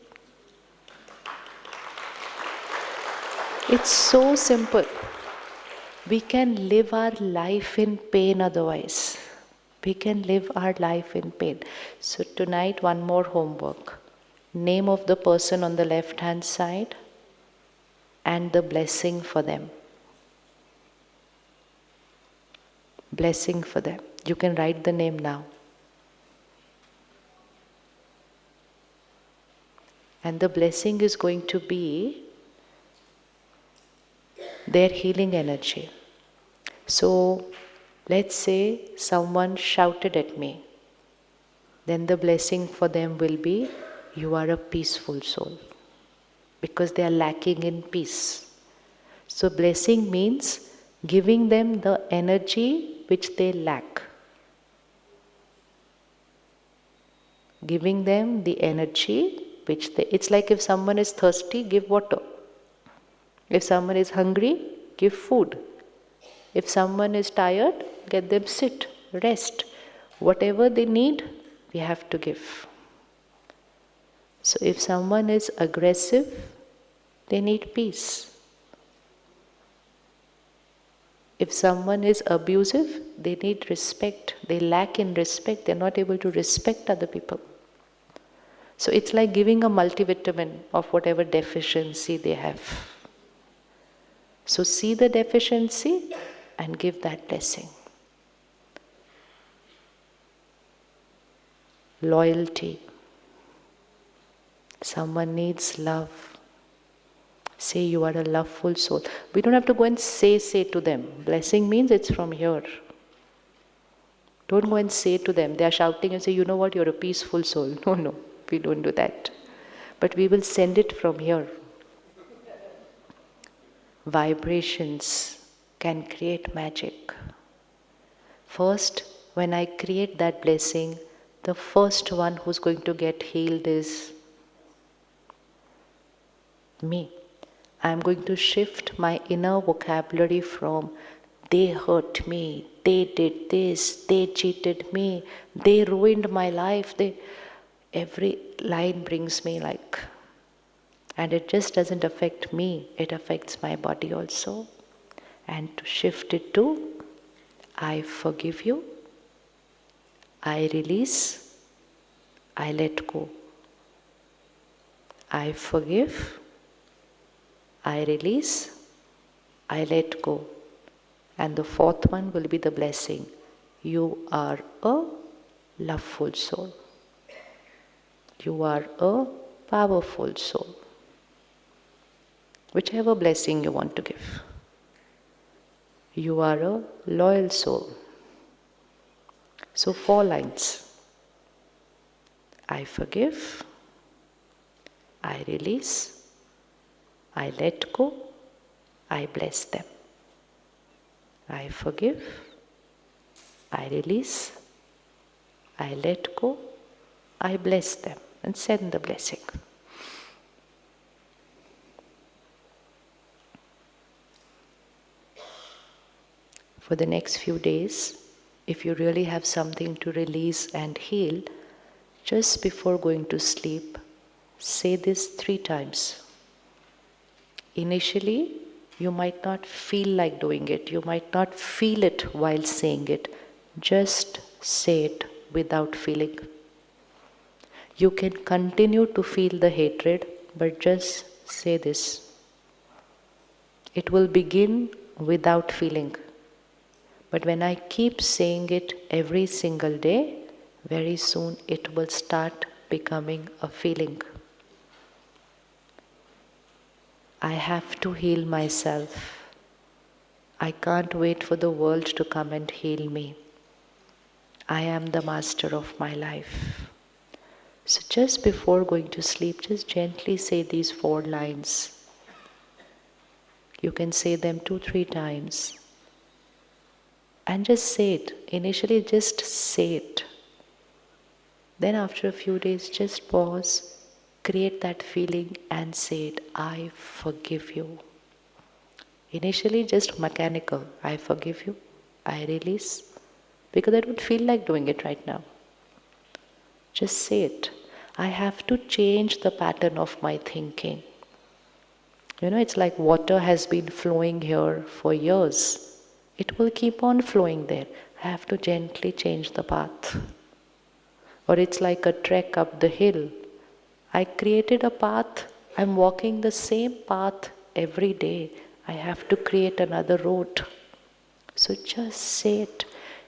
It's so simple. We can live our life in pain otherwise. We can live our life in pain. So tonight, one more homework. Name of the person on the left-hand side and the blessing for them. Blessing for them. You can write the name now. And the blessing is going to be their healing energy. So, let's say someone shouted at me. Then the blessing for them will be, you are a peaceful soul. Because they are lacking in peace. So blessing means giving them the energy which they lack. Giving them the energy which they... It's like if someone is thirsty, give water. If someone is hungry, give food. If someone is tired, get them sit, rest. Whatever they need, we have to give. So if someone is aggressive, they need peace. If someone is abusive, they need respect. They lack in respect. They're not able to respect other people. So it's like giving a multivitamin of whatever deficiency they have. So see the deficiency and give that blessing. Loyalty. Someone needs love. Say you are a loveful soul. We don't have to go and say to them. Blessing means it's from here. Don't go and say to them. They are shouting and say, you know what, you're a peaceful soul. No, we don't do that. But we will send it from here. Vibrations can create magic. First, when I create that blessing, the first one who's going to get healed is me. I'm going to shift my inner vocabulary from they hurt me, they did this, they cheated me, they ruined my life. Every line brings me like, and it just doesn't affect me, it affects my body also. And to shift it to, I forgive you, I release, I let go. I forgive, I release, I let go. And the fourth one will be the blessing. You are a loveful soul. You are a powerful soul. Whichever blessing you want to give. You are a loyal soul. So 4 lines. I forgive, I release, I let go, I bless them. I forgive, I release, I let go, I bless them, and send the blessing. For the next few days, if you really have something to release and heal, just before going to sleep, say this 3 times. Initially, you might not feel like doing it. You might not feel it while saying it. Just say it without feeling. You can continue to feel the hatred, but just say this. It will begin without feeling. But when I keep saying it every single day, very soon it will start becoming a feeling. I have to heal myself. I can't wait for the world to come and heal me. I am the master of my life. So just before going to sleep, just gently say these 4 lines. You can say them 2-3 times. And just say it. Initially just say it. Then after a few days, just pause. Create that feeling and say it, I forgive you. Initially just mechanical, I forgive you, I release, because I don't feel like doing it right now. Just say it. I have to change the pattern of my thinking. It's like water has been flowing here for years. It will keep on flowing there. I have to gently change the path. Or it's like a trek up the hill. I created a path, I'm walking the same path every day. I have to create another road. So just say it.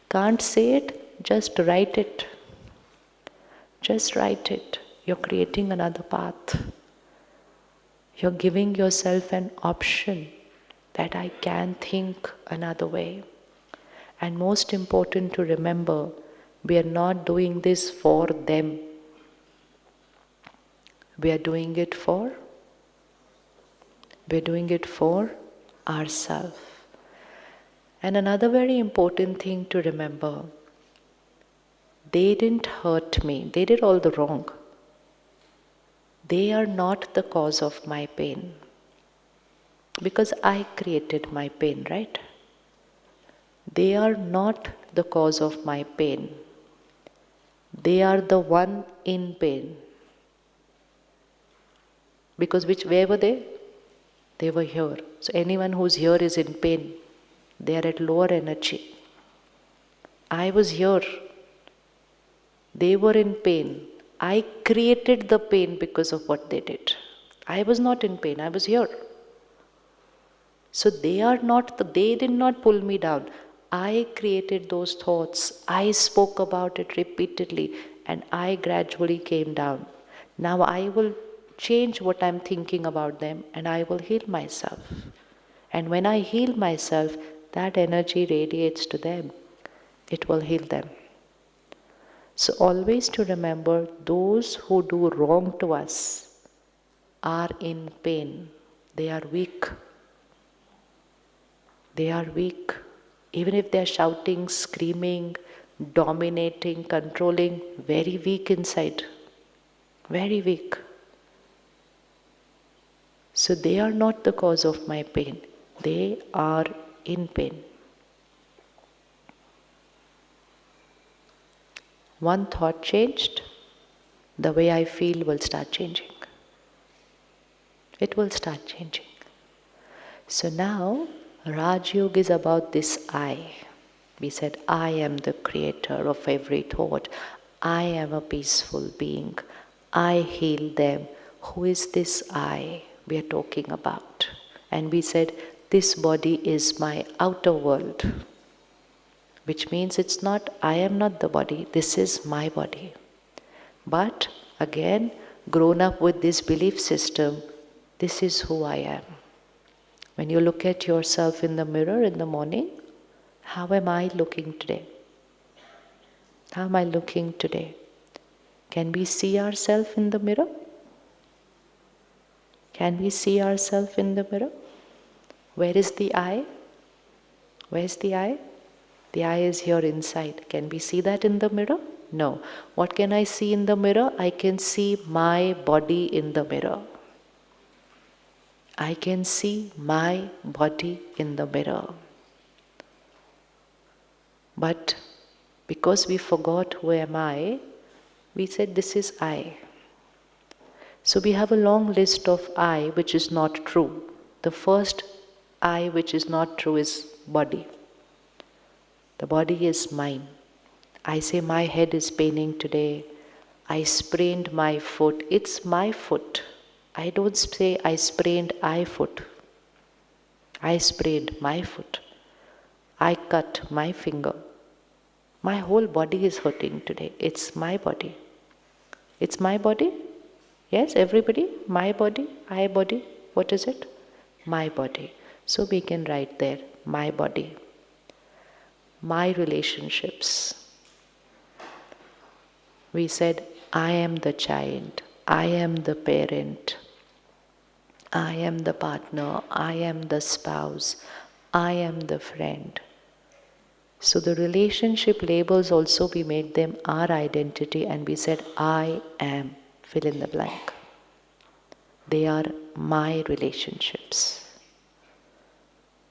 Can't say it, just write it. Just write it. You're creating another path. You're giving yourself an option that I can think another way. And most important to remember, we are not doing this for them. We're doing it for ourselves. And another very important thing to remember, they didn't hurt me. They did all the wrong. They are not the cause of my pain. Because I created my pain, right? They are not the cause of my pain. They are the one in pain. Because where were they? They were here. So anyone who's here is in pain. They are at lower energy. I was here. They were in pain. I created the pain because of what they did. I was not in pain, I was here. So they did not pull me down. I created those thoughts. I spoke about it repeatedly and I gradually came down. Now I will change what I'm thinking about them and I will heal myself. And when I heal myself, that energy radiates to them. It will heal them. So always to remember, those who do wrong to us are in pain. They are weak. They are weak. Even if they are shouting, screaming, dominating, controlling, very weak inside. Very weak. So they are not the cause of my pain. They are in pain. One thought changed, the way I feel will start changing. It will start changing. So now, Raj Yoga is about this I. We said, I am the creator of every thought. I am a peaceful being. I heal them. Who is this I we are talking about? And we said, this body is my outer world. Which means it's not, I am not the body, this is my body. But again, grown up with this belief system, this is who I am. When you look at yourself in the mirror in the morning, how am I looking today? How am I looking today? Can we see ourselves in the mirror? Can we see ourselves in the mirror? Where is the I? Where's the I? The I is here inside. Can we see that in the mirror? No. What can I see in the mirror? I can see my body in the mirror. I can see my body in the mirror. But because we forgot who am I, we said this is I. So we have a long list of I which is not true. The first I which is not true is body. The body is mine. I say my head is paining today. I sprained my foot. It's my foot. I don't say I sprained I foot. I sprained my foot. I cut my finger. My whole body is hurting today. It's my body. It's my body? Yes, everybody? My body? I body? What is it? My body. So we can write there, my body. My relationships. We said, I am the child, I am the parent, I am the partner, I am the spouse, I am the friend. So the relationship labels also, we made them our identity and we said, I am, fill in the blank. They are my relationships.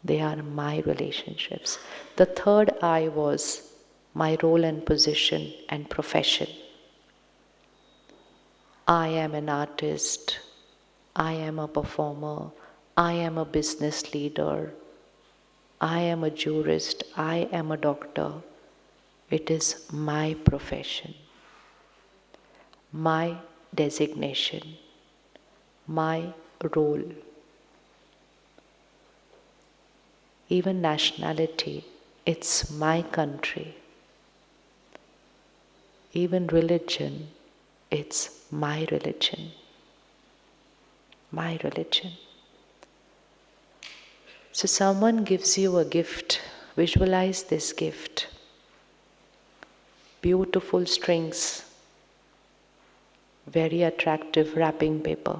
They are my relationships. The third I was my role and position and profession. I am an artist. I am a performer. I am a business leader. I am a jurist. I am a doctor. It is my profession, my designation, my role. Even nationality, it's my country. Even religion, it's my religion. My religion. So someone gives you a gift, visualize this gift. Beautiful strings, very attractive wrapping paper,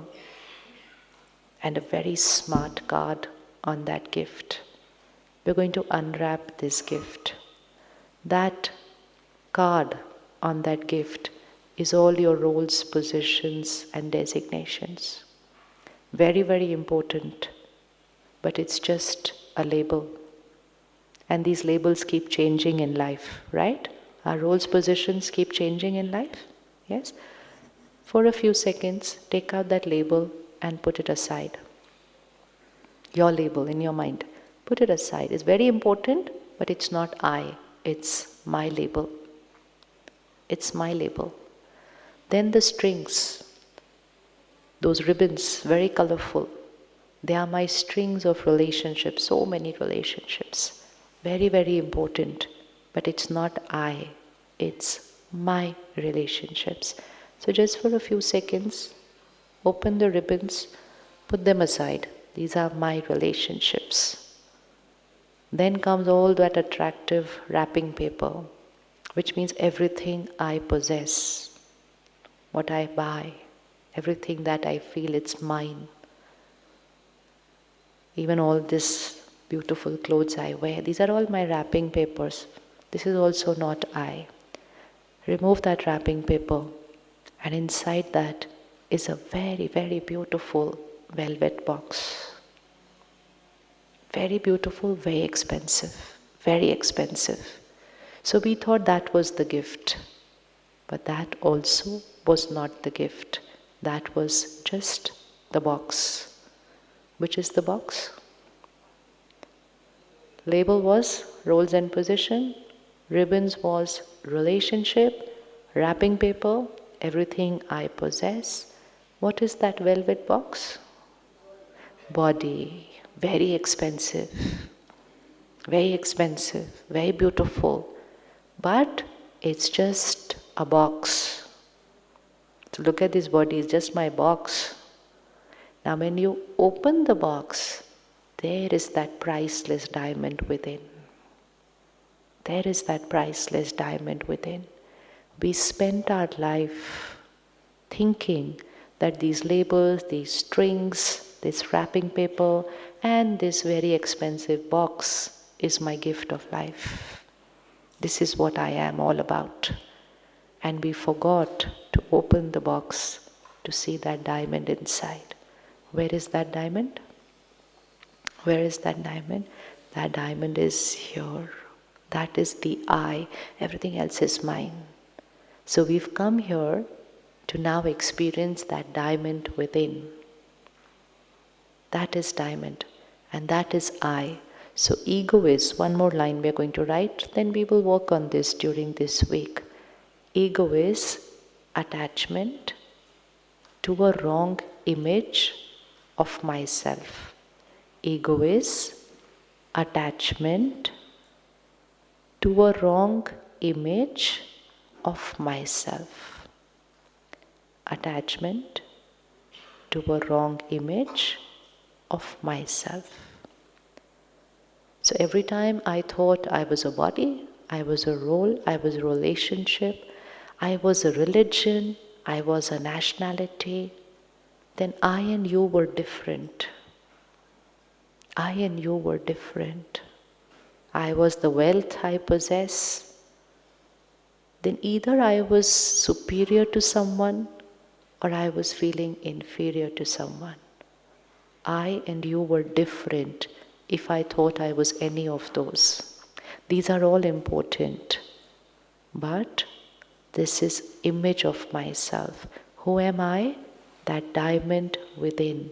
and a very smart card on that gift. We're going to unwrap this gift. That card on that gift is all your roles, positions, and designations. Very, very important, but it's just a label. And these labels keep changing in life, right? Our roles, positions keep changing in life. Yes? For a few seconds, take out that label and put it aside. Your label in your mind. Put it aside. It's very important, but it's not I. It's my label. It's my label. Then the strings, those ribbons, very colorful. They are my strings of relationships, so many relationships. Very, very important. But it's not I. It's my relationships. So just for a few seconds, open the ribbons, put them aside. These are my relationships. Then comes all that attractive wrapping paper, which means everything I possess, what I buy, everything that I feel it's mine. Even all this beautiful clothes I wear, these are all my wrapping papers. This is also not I. Remove that wrapping paper, and inside that is a very, very beautiful velvet box. Very beautiful, very expensive, very expensive. So we thought that was the gift, but that also was not the gift. That was just the box. Which is the box? Label was roles and position, ribbons was relationship, wrapping paper, everything I possess. What is that velvet box? Body. Very expensive, very beautiful, but it's just a box. So look at this body, it's just my box. Now when you open the box, there is that priceless diamond within. There is that priceless diamond within. We spent our life thinking that these labels, these strings, this wrapping paper, and this very expensive box is my gift of life. This is what I am all about. And we forgot to open the box to see that diamond inside. Where is that diamond? Where is that diamond? That diamond is here. That is the I. Everything else is mine. So we've come here to now experience that diamond within. That is diamond, and that is I. So ego is, one more line we are going to write, then we will work on this during this week. Ego is attachment to a wrong image of myself. Ego is attachment to a wrong image of myself. Attachment to a wrong image of myself. So every time I thought I was a body, I was a role, I was a relationship, I was a religion, I was a nationality, then I and you were different. I and you were different. I was the wealth I possess. Then either I was superior to someone or I was feeling inferior to someone. I and you were different if I thought I was any of those. These are all important. But this is image of myself. Who am I? That diamond within.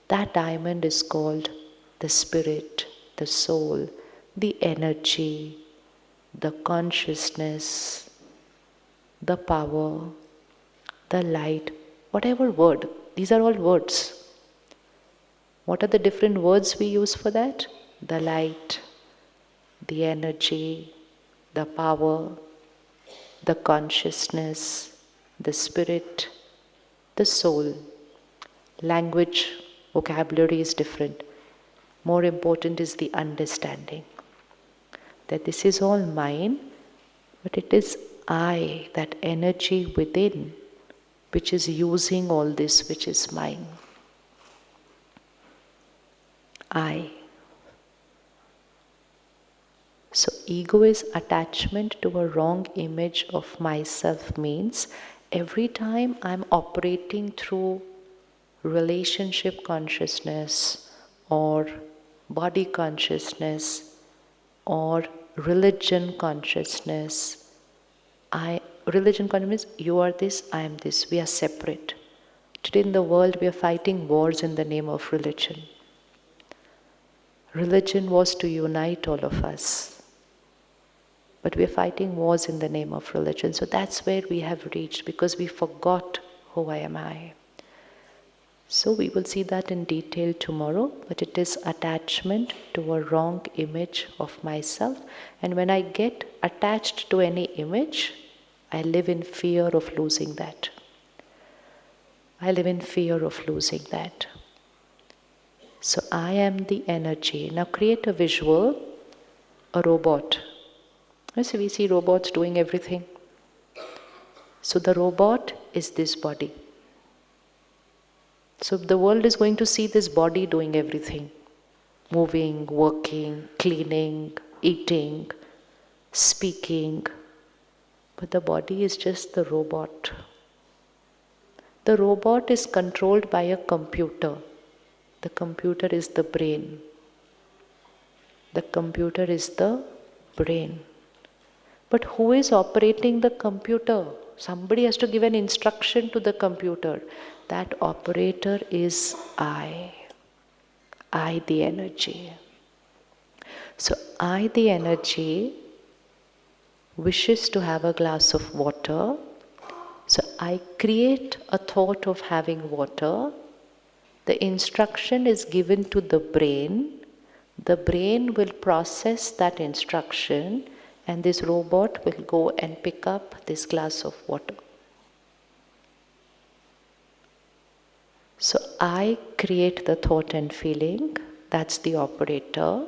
That diamond is called the spirit, the soul, the energy, the consciousness, the power, the light, whatever word. These are all words. What are the different words we use for that? The light, the energy, the power, the consciousness, the spirit, the soul. Language, vocabulary is different. More important is the understanding that this is all mine, but it is I, that energy within, which is using all this which is mine. I. So ego is attachment to a wrong image of myself, means every time I'm operating through relationship consciousness or body consciousness or religion consciousness Religion means you are this, I am this. We are separate. Today in the world, we are fighting wars in the name of religion. Religion was to unite all of us. But we are fighting wars in the name of religion. So that's where we have reached, because we forgot who am I. So we will see that in detail tomorrow, but it is attachment to a wrong image of myself. And when I get attached to any image, I live in fear of losing that. I live in fear of losing that. So I am the energy. Now create a visual, a robot. So we see robots doing everything. So the robot is this body. So the world is going to see this body doing everything. Moving, working, cleaning, eating, speaking. But the body is just the robot. The robot is controlled by a computer. The computer is the brain. The computer is the brain. But who is operating the computer? Somebody has to give an instruction to the computer. That operator is I the energy. So I the energy wishes to have a glass of water. So I create a thought of having water. The instruction is given to the brain. The brain will process that instruction, and this robot will go and pick up this glass of water. So I create the thought and feeling, that's the operator.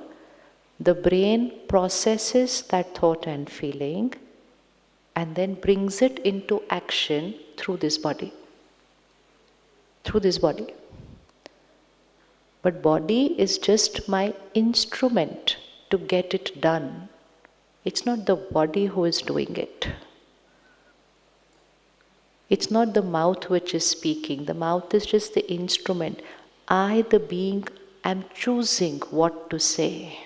The brain processes that thought and feeling and then brings it into action through this body. Through this body. But body is just my instrument to get it done. It's not the body who is doing it. It's not the mouth which is speaking. The mouth is just the instrument. I, the being, am choosing what to say.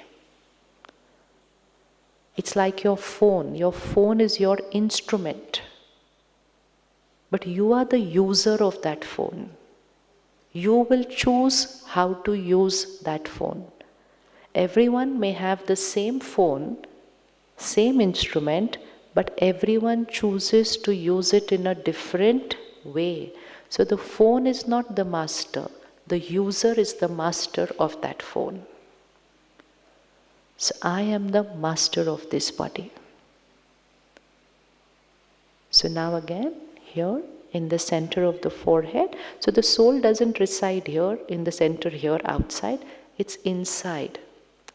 It's like your phone. Your phone is your instrument. But you are the user of that phone. You will choose how to use that phone. Everyone may have the same phone, same instrument, but everyone chooses to use it in a different way. So the phone is not the master. The user is the master of that phone. So I am the master of this body. So now again, here in the center of the forehead. So the soul doesn't reside here in the center here outside. It's inside.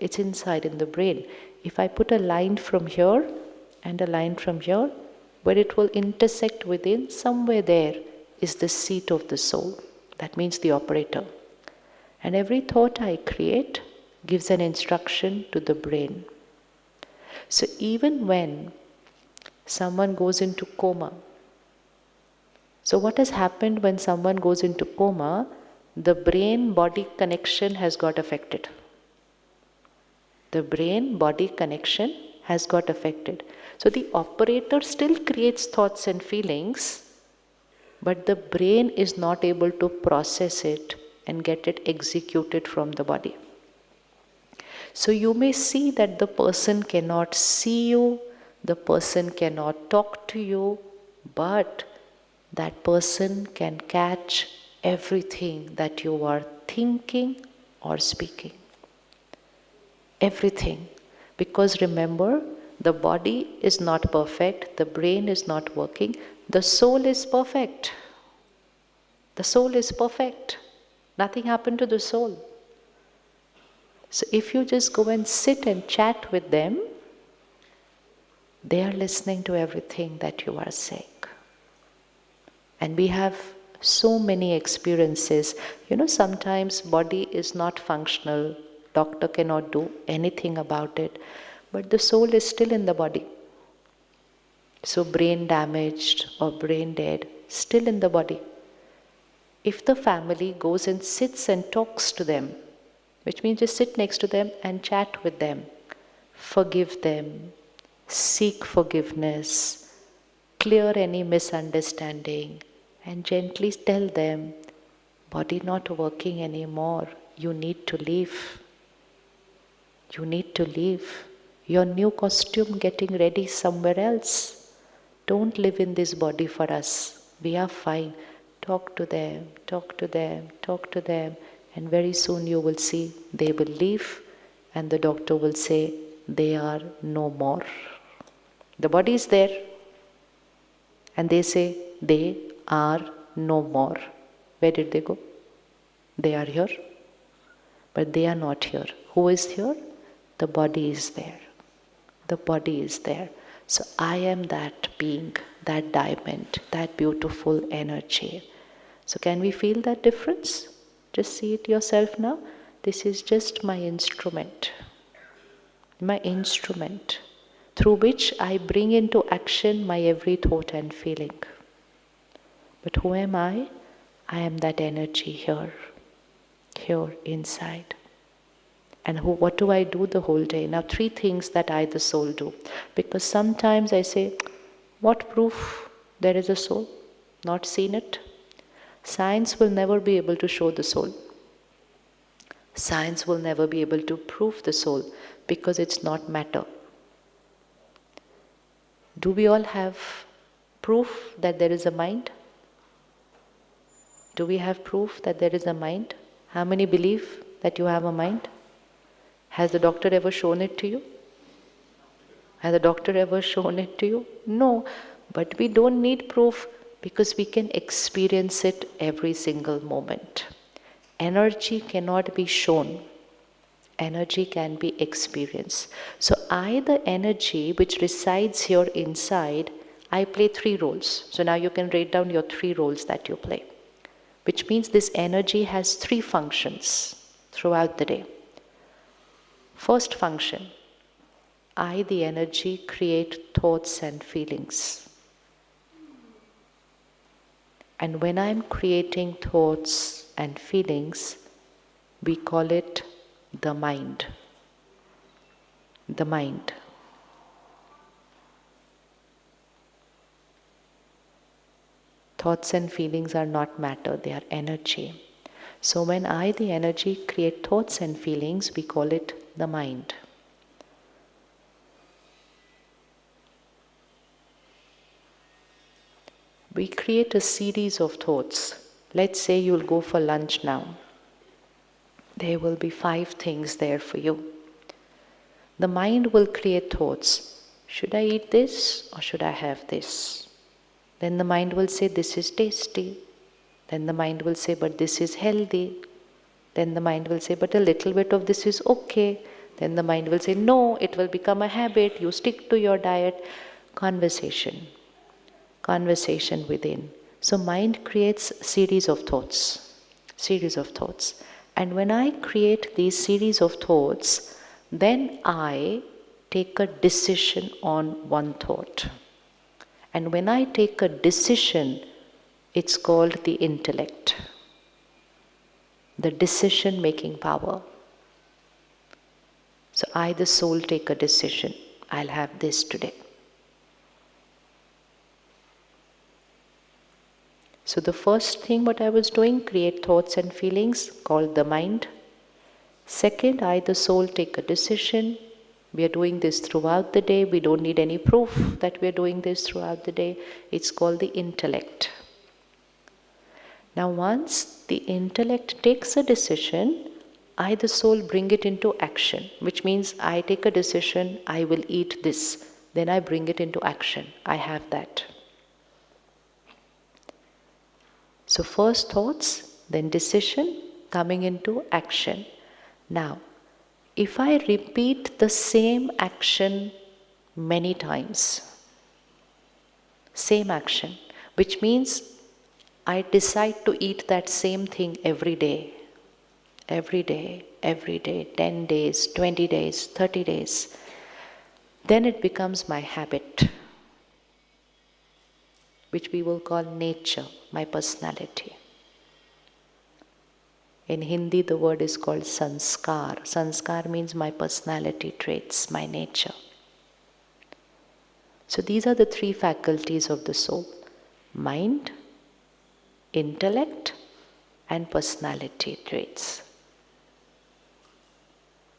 It's inside in the brain. If I put a line from here and a line from here, where it will intersect within, somewhere there is the seat of the soul. That means the operator. And every thought I create gives an instruction to the brain. So even when someone goes into coma, so what has happened when someone goes into coma? The brain-body connection has got affected. The brain-body connection has got affected. So the operator still creates thoughts and feelings, but the brain is not able to process it and get it executed from the body. So you may see that the person cannot see you, the person cannot talk to you, but that person can catch everything that you are thinking or speaking. Everything. Because remember, the body is not perfect, the brain is not working, the soul is perfect. The soul is perfect. Nothing happened to the soul. So if you just go and sit and chat with them, they are listening to everything that you are saying. And we have so many experiences. Sometimes body is not functional. Doctor cannot do anything about it. But the soul is still in the body. So brain damaged or brain dead, still in the body. If the family goes and sits and talks to them, which means just sit next to them and chat with them, forgive them, seek forgiveness, clear any misunderstanding and gently tell them, body not working anymore, you need to leave. You need to leave. Your new costume getting ready somewhere else. Don't live in this body for us. We are fine. Talk to them, talk to them, talk to them, and very soon you will see they will leave and the doctor will say they are no more. The body is there and they say they are no more. Where did they go? They are here, but they are not here. Who is here? The body is there. The body is there. So I am that being, that diamond, that beautiful energy. So can we feel that difference? Just see it yourself now. This is just my instrument through which I bring into action my every thought and feeling. But who am I? I am that energy here inside. And what do I do the whole day? Now 3 things that I, the soul, do. Because sometimes I say, what proof there is a soul? Not seen it. Science will never be able to show the soul. Science will never be able to prove the soul because it's not matter. Do we all have proof that there is a mind? Do we have proof that there is a mind? How many believe that you have a mind? Has the doctor ever shown it to you? Has the doctor ever shown it to you? No, but we don't need proof because we can experience it every single moment. Energy cannot be shown. Energy can be experienced. So I, the energy which resides here inside, I play 3 roles. So now you can write down your 3 roles that you play. Which means this energy has 3 functions throughout the day. First function, I, the energy, create thoughts and feelings. And when I'm creating thoughts and feelings, we call it the mind. The mind. Thoughts and feelings are not matter, they are energy. So when I, the energy, create thoughts and feelings, we call it the mind. We create a series of thoughts. Let's say you'll go for lunch now. There will be 5 things there for you. The mind will create thoughts. Should I eat this or should I have this? Then the mind will say, this is tasty. Then the mind will say, but this is healthy. Then the mind will say, but a little bit of this is okay. Then the mind will say, no, it will become a habit. You stick to your diet. Conversation within. So mind creates series of thoughts. And when I create these series of thoughts, then I take a decision on one thought. And when I take a decision, it's called the intellect, the decision-making power. So I, the soul, take a decision. I'll have this today. So the first thing what I was doing, create thoughts and feelings, called the mind. Second, I, the soul, take a decision. We are doing this throughout the day. We don't need any proof that we are doing this throughout the day. It's called the intellect. Now once the intellect takes a decision, I, the soul, bring it into action, which means I take a decision, I will eat this. Then I bring it into action. I have that. So first thoughts, then decision, coming into action. Now, if I repeat the same action many times, same action, which means I decide to eat that same thing every day, 10 days, 20 days, 30 days, then it becomes my habit, which we will call nature, my personality. In Hindi, the word is called sanskar. Sanskar means my personality traits, my nature. So these are the three faculties of the soul: mind, intellect, and personality traits,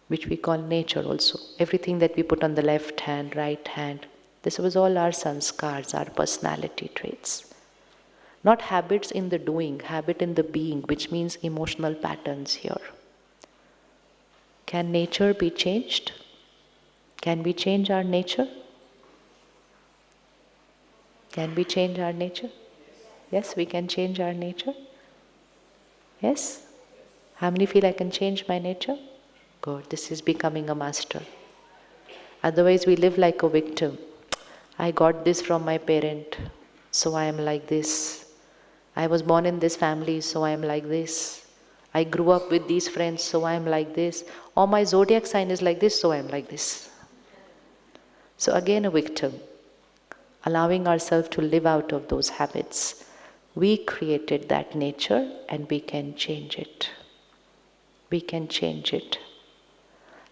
which we call nature also. Everything that we put on the left hand, right hand, this was all our sanskars, our personality traits. Not habits in the doing, habit in the being, which means emotional patterns here. Can nature be changed? Can we change our nature? Can we change our nature? Yes, we can change our nature. Yes? How many feel I can change my nature? Good, this is becoming a master. Otherwise, we live like a victim. I got this from my parent, so I am like this. I was born in this family, so I am like this. I grew up with these friends, so I am like this. Or my zodiac sign is like this, so I am like this. So again, a victim. Allowing ourselves to live out of those habits. We created that nature and we can change it. We can change it.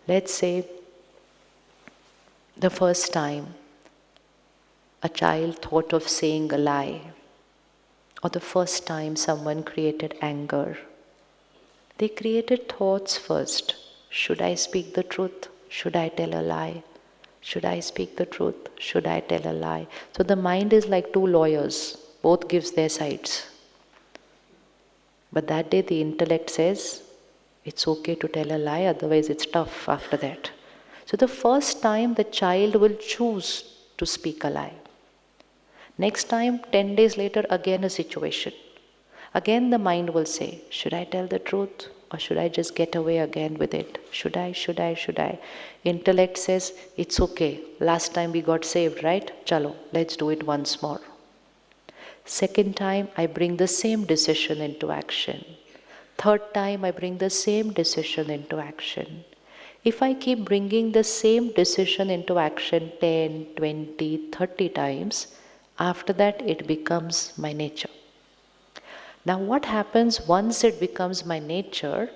Let's say the first time a child thought of saying a lie, or the first time someone created anger. They created thoughts first. Should I speak the truth? Should I tell a lie? Should I speak the truth? Should I tell a lie? So the mind is like two lawyers, both gives their sides. But that day the intellect says, it's okay to tell a lie, otherwise it's tough after that. So the first time the child will choose to speak a lie. Next time, 10 days later, again a situation. Again the mind will say, should I tell the truth? Or should I just get away again with it? Should I? Intellect says, it's okay. Last time we got saved, right? Chalo, let's do it once more. Second time, I bring the same decision into action. Third time, I bring the same decision into action. If I keep bringing the same decision into action 10, 20, 30 times, after that it becomes my nature. Now what happens once it becomes my nature?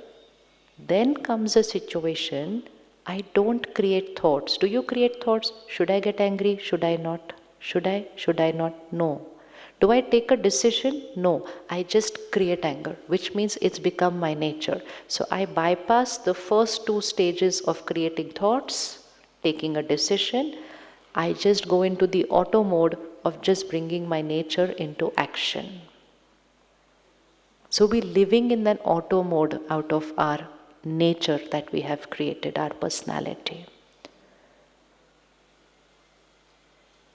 Then comes a situation, I don't create thoughts. Do you create thoughts? Should I get angry? Should I not? Should I not? No. Do I take a decision? No. I just create anger, which means it's become my nature. So I bypass the first two stages of creating thoughts, taking a decision. I just go into the auto mode of just bringing my nature into action. So we're living in an auto mode out of our nature that we have created, our personality.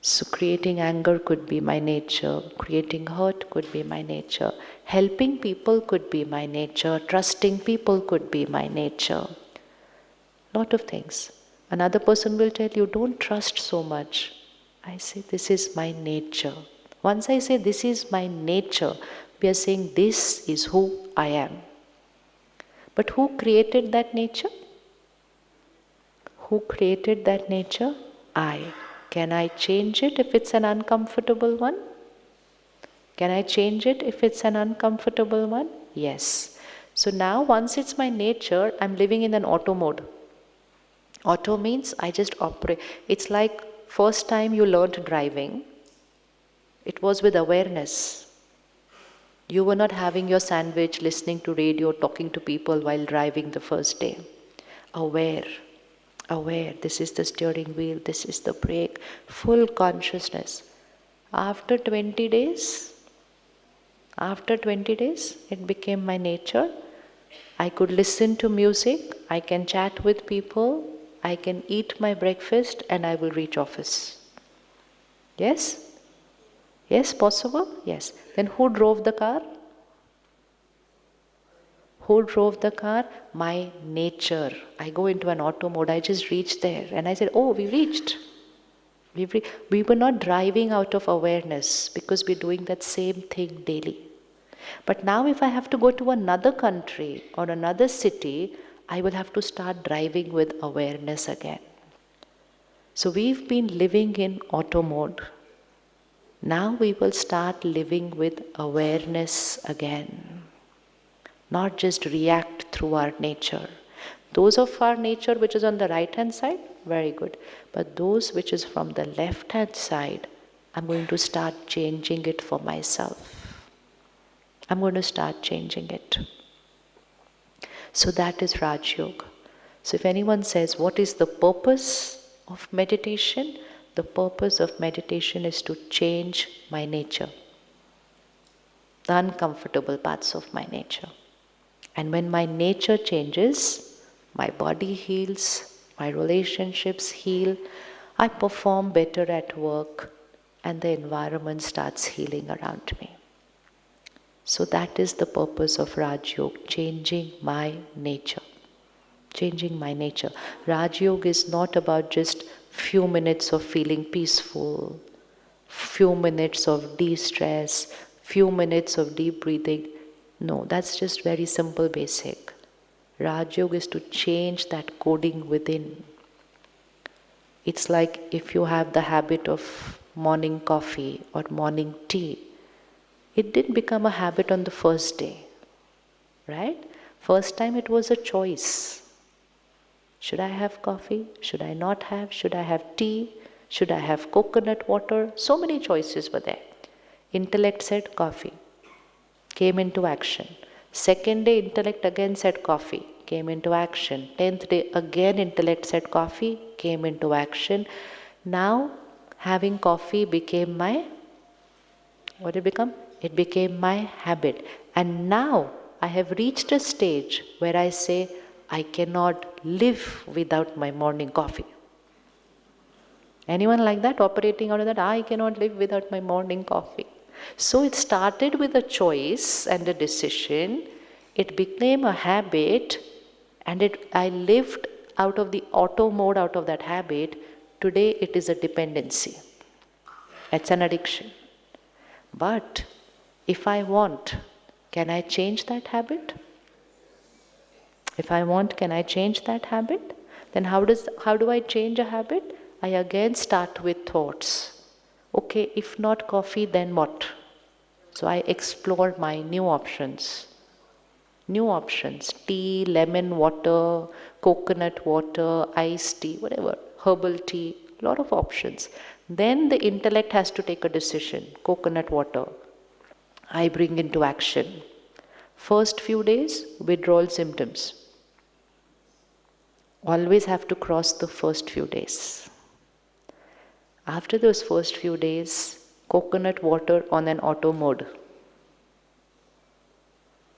So creating anger could be my nature, creating hurt could be my nature, helping people could be my nature, trusting people could be my nature. Lot of things. Another person will tell you, don't trust so much. I say, this is my nature. Once I say, this is my nature, we are saying, this is who I am. But who created that nature? Who created that nature? I. Can I change it if it's an uncomfortable one? Can I change it if it's an uncomfortable one? Yes. So now once it's my nature, I'm living in an auto mode. Auto means I just operate. It's like first time you learned driving, it was with awareness. You were not having your sandwich, listening to radio, talking to people while driving the first day. Aware, this is the steering wheel, this is the brake, full consciousness. After 20 days, it became my nature. I could listen to music, I can chat with people, I can eat my breakfast and I will reach office. Yes? Yes, possible? Yes. Then who drove the car? Who drove the car? My nature. I go into an auto mode, I just reached there and I said, oh, we reached. We were not driving out of awareness because we're doing that same thing daily. But now if I have to go to another country or another city, I will have to start driving with awareness again. So we've been living in auto mode. Now we will start living with awareness again. Not just react through our nature. Those of our nature which is on the right hand side, very good. But those which is from the left hand side, I'm going to start changing it for myself. I'm going to start changing it. So that is Raj Yoga. So if anyone says, what is the purpose of meditation? The purpose of meditation is to change my nature, the uncomfortable parts of my nature. And when my nature changes, my body heals, my relationships heal, I perform better at work, and the environment starts healing around me. So that is the purpose of Raj Yoga, changing my nature. Changing my nature. Raj Yoga is not about just few minutes of feeling peaceful, few minutes of de-stress, few minutes of deep breathing. No, that's just very simple, basic. Raj Yoga is to change that coding within. It's like if you have the habit of morning coffee or morning tea, it didn't become a habit on the first day, right? First time it was a choice. Should I have coffee? Should I not have? Should I have tea? Should I have coconut water? So many choices were there. Intellect said coffee, came into action. Second day, intellect again said coffee, came into action. 10th day, again intellect said coffee, came into action. Now, having coffee became my, what did it become? It became my habit. And now, I have reached a stage where I say, I cannot live without my morning coffee. Anyone like that, operating out of that? I cannot live without my morning coffee. So it started with a choice and a decision. It became a habit, and I lived out of the auto mode, out of that habit. Today it is a dependency. It's an addiction. But if I want, can I change that habit? If I want, can I change that habit? Then how do I change a habit? I again start with thoughts. Okay, if not coffee, then what? So I explore my new options. New options. Tea, lemon water, coconut water, iced tea, whatever. Herbal tea, lot of options. Then the intellect has to take a decision. Coconut water. I bring into action. First few days, withdrawal symptoms. Always have to cross the first few days. After those first few days, coconut water on an auto mode.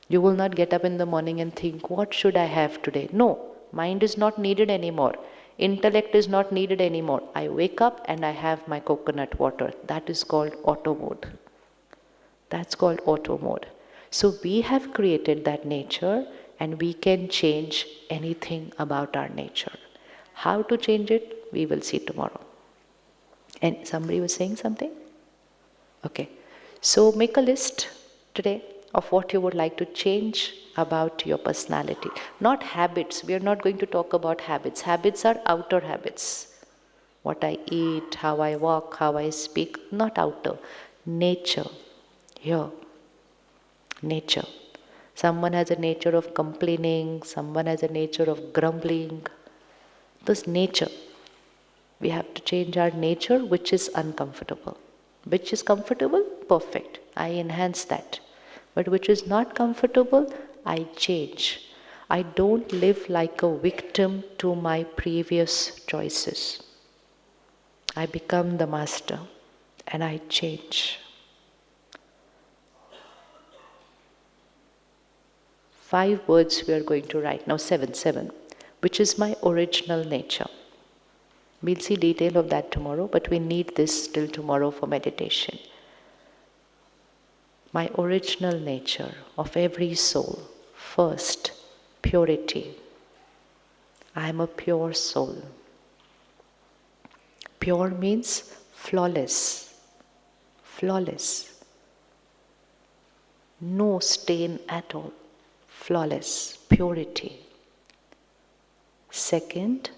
You will not get up in the morning and think, what should I have today? No, mind is not needed anymore. Intellect is not needed anymore. I wake up and I have my coconut water. That is called auto mode. That's called auto mode. So we have created that nature, and we can change anything about our nature. How to change it, we will see tomorrow. And somebody was saying something? Okay. So make a list today of what you would like to change about your personality. Not habits. We are not going to talk about habits. Habits are outer habits. What I eat, how I walk, how I speak, not outer. Nature. Here. Nature. Someone has a nature of complaining, someone has a nature of grumbling. This nature. We have to change our nature, which is uncomfortable. Which is comfortable? Perfect. I enhance that. But which is not comfortable? I change. I don't live like a victim to my previous choices. I become the master and I change. 5 words we are going to write now, seven, which is my original nature. We'll see detail of that tomorrow, but we need this till tomorrow for meditation. My original nature of every soul. First, purity. I am a pure soul. Pure means flawless. Flawless. No stain at all. Flawless. Purity. Second,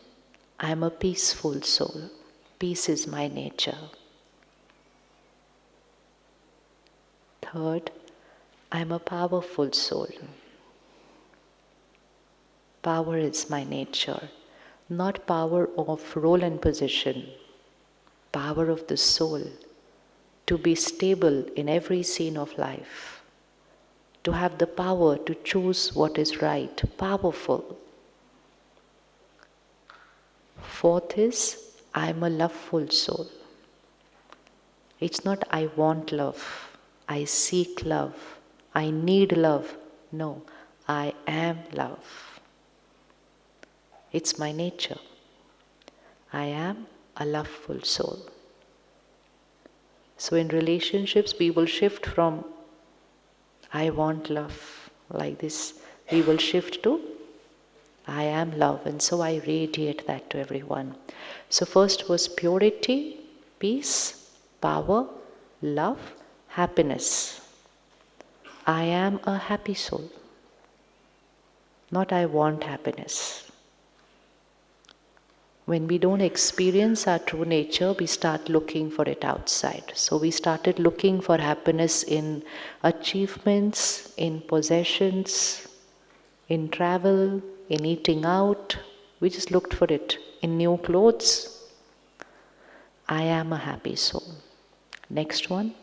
I am a peaceful soul. Peace is my nature. Third, I am a powerful soul. Power is my nature, not power of role and position, power of the soul, to be stable in every scene of life, to have the power to choose what is right, powerful. Fourth is, I am a loveful soul. It's not I want love, I seek love, I need love. No, I am love. It's my nature. I am a loveful soul. So in relationships, we will shift from I want love, like this, we will shift to I am love, and so I radiate that to everyone. So first was purity, peace, power, love, happiness. I am a happy soul, not I want happiness. When we don't experience our true nature, we start looking for it outside. So we started looking for happiness in achievements, in possessions, in travel, in eating out. We just looked for it in new clothes. I am a happy soul. Next one,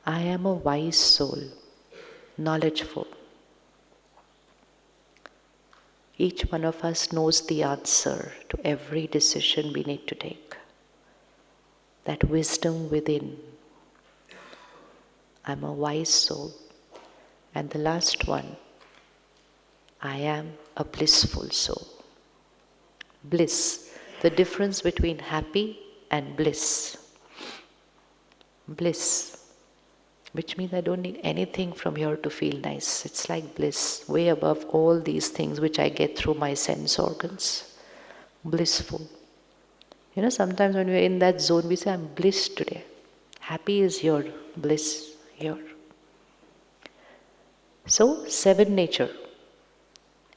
I am a wise soul, knowledgeful. Each one of us knows the answer to every decision we need to take. That wisdom within. I'm a wise soul. And the last one, I am a blissful soul. Bliss, the difference between happy and bliss. Bliss, which means I don't need anything from here to feel nice. It's like bliss, way above all these things which I get through my sense organs. Blissful. You know, sometimes when we're in that zone, we say, I'm blissed today. Happy is here, bliss here. So, 7 nature.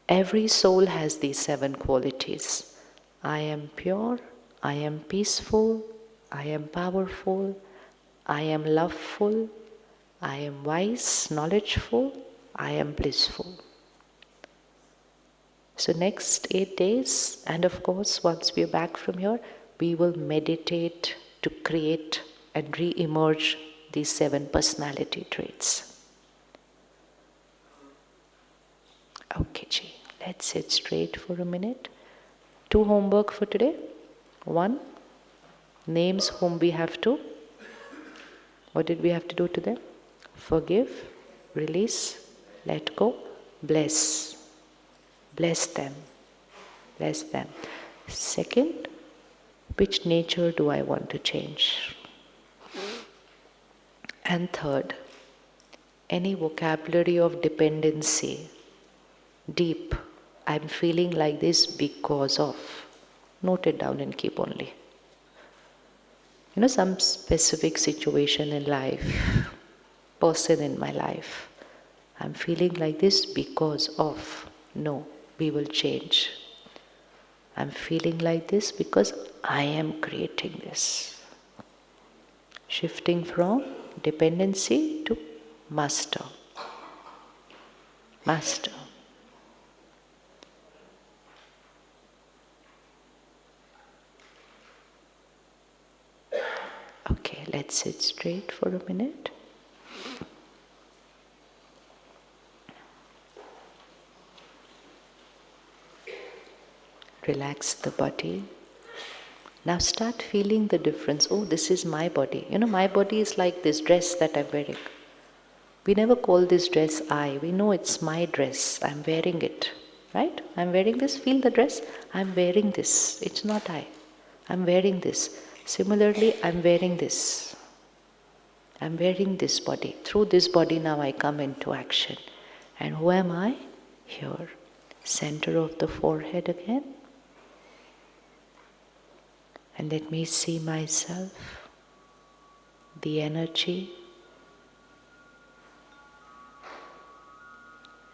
Every soul has these 7 qualities. I am pure, I am peaceful, I am powerful, I am loveful, I am wise, knowledgeful, I am blissful. So next 8 days, and of course once we are back from here, we will meditate to create and re-emerge these 7 personality traits. Okay, Ji, let's sit straight for a minute. 2 homework for today. 1, names whom we have to. What did we have to do to them? Forgive, release, let go, bless. Bless them. Bless them. Second, which nature do I want to change? And third, any vocabulary of dependency, deep, I'm feeling like this because of. Note it down and keep only. You know, some specific situation in life, person in my life, I'm feeling like this because of. No, we will change. I'm feeling like this because I am creating this. Shifting from dependency to master. Master. Okay, let's sit straight for a minute. Relax the body. Now start feeling the difference. Oh, this is my body. You know, my body is like this dress that I'm wearing. We never call this dress I. We know it's my dress. I'm wearing it. Right? I'm wearing this. Feel the dress. I'm wearing this. It's not I. I'm wearing this. Similarly, I'm wearing this. I'm wearing this body. Through this body now I come into action. And who am I? Here. Center of the forehead again. And let me see myself, the energy.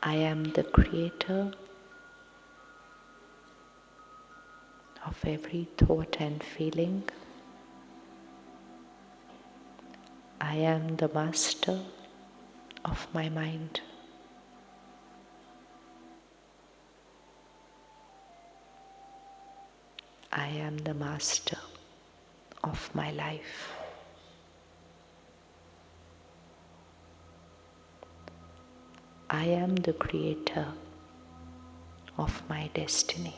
I am the creator of every thought and feeling. I am the master of my mind. I am the master of my life. I am the creator of my destiny.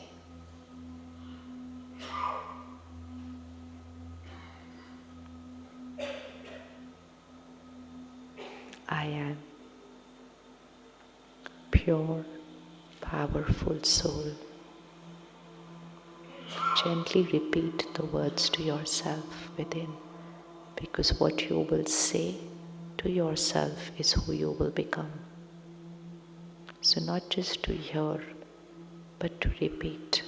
I am pure, powerful soul. Gently repeat the words to yourself within, because what you will say to yourself is who you will become. So not just to hear, but to repeat.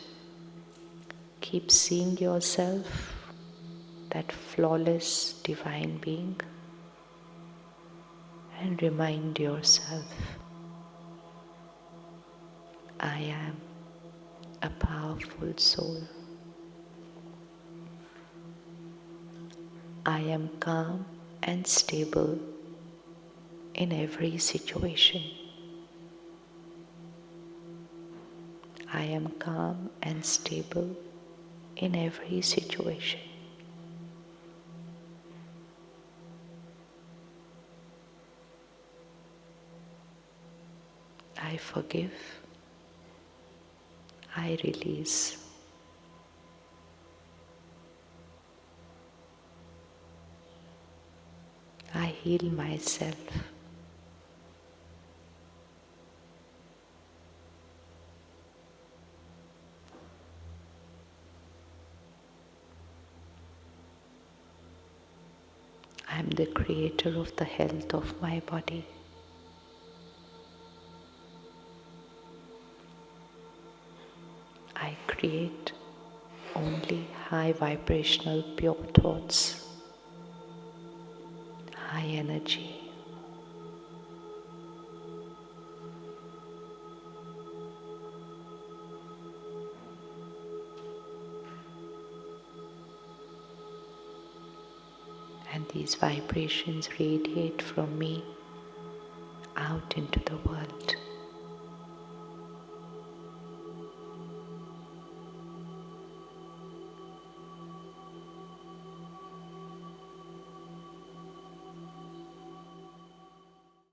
Keep seeing yourself, that flawless divine being, and remind yourself, I am a powerful soul. I am calm and stable in every situation. I am calm and stable in every situation. I forgive. I release. I heal myself. I am the creator of the health of my body. I create only high vibrational pure thoughts, high energy. And these vibrations radiate from me out into the world.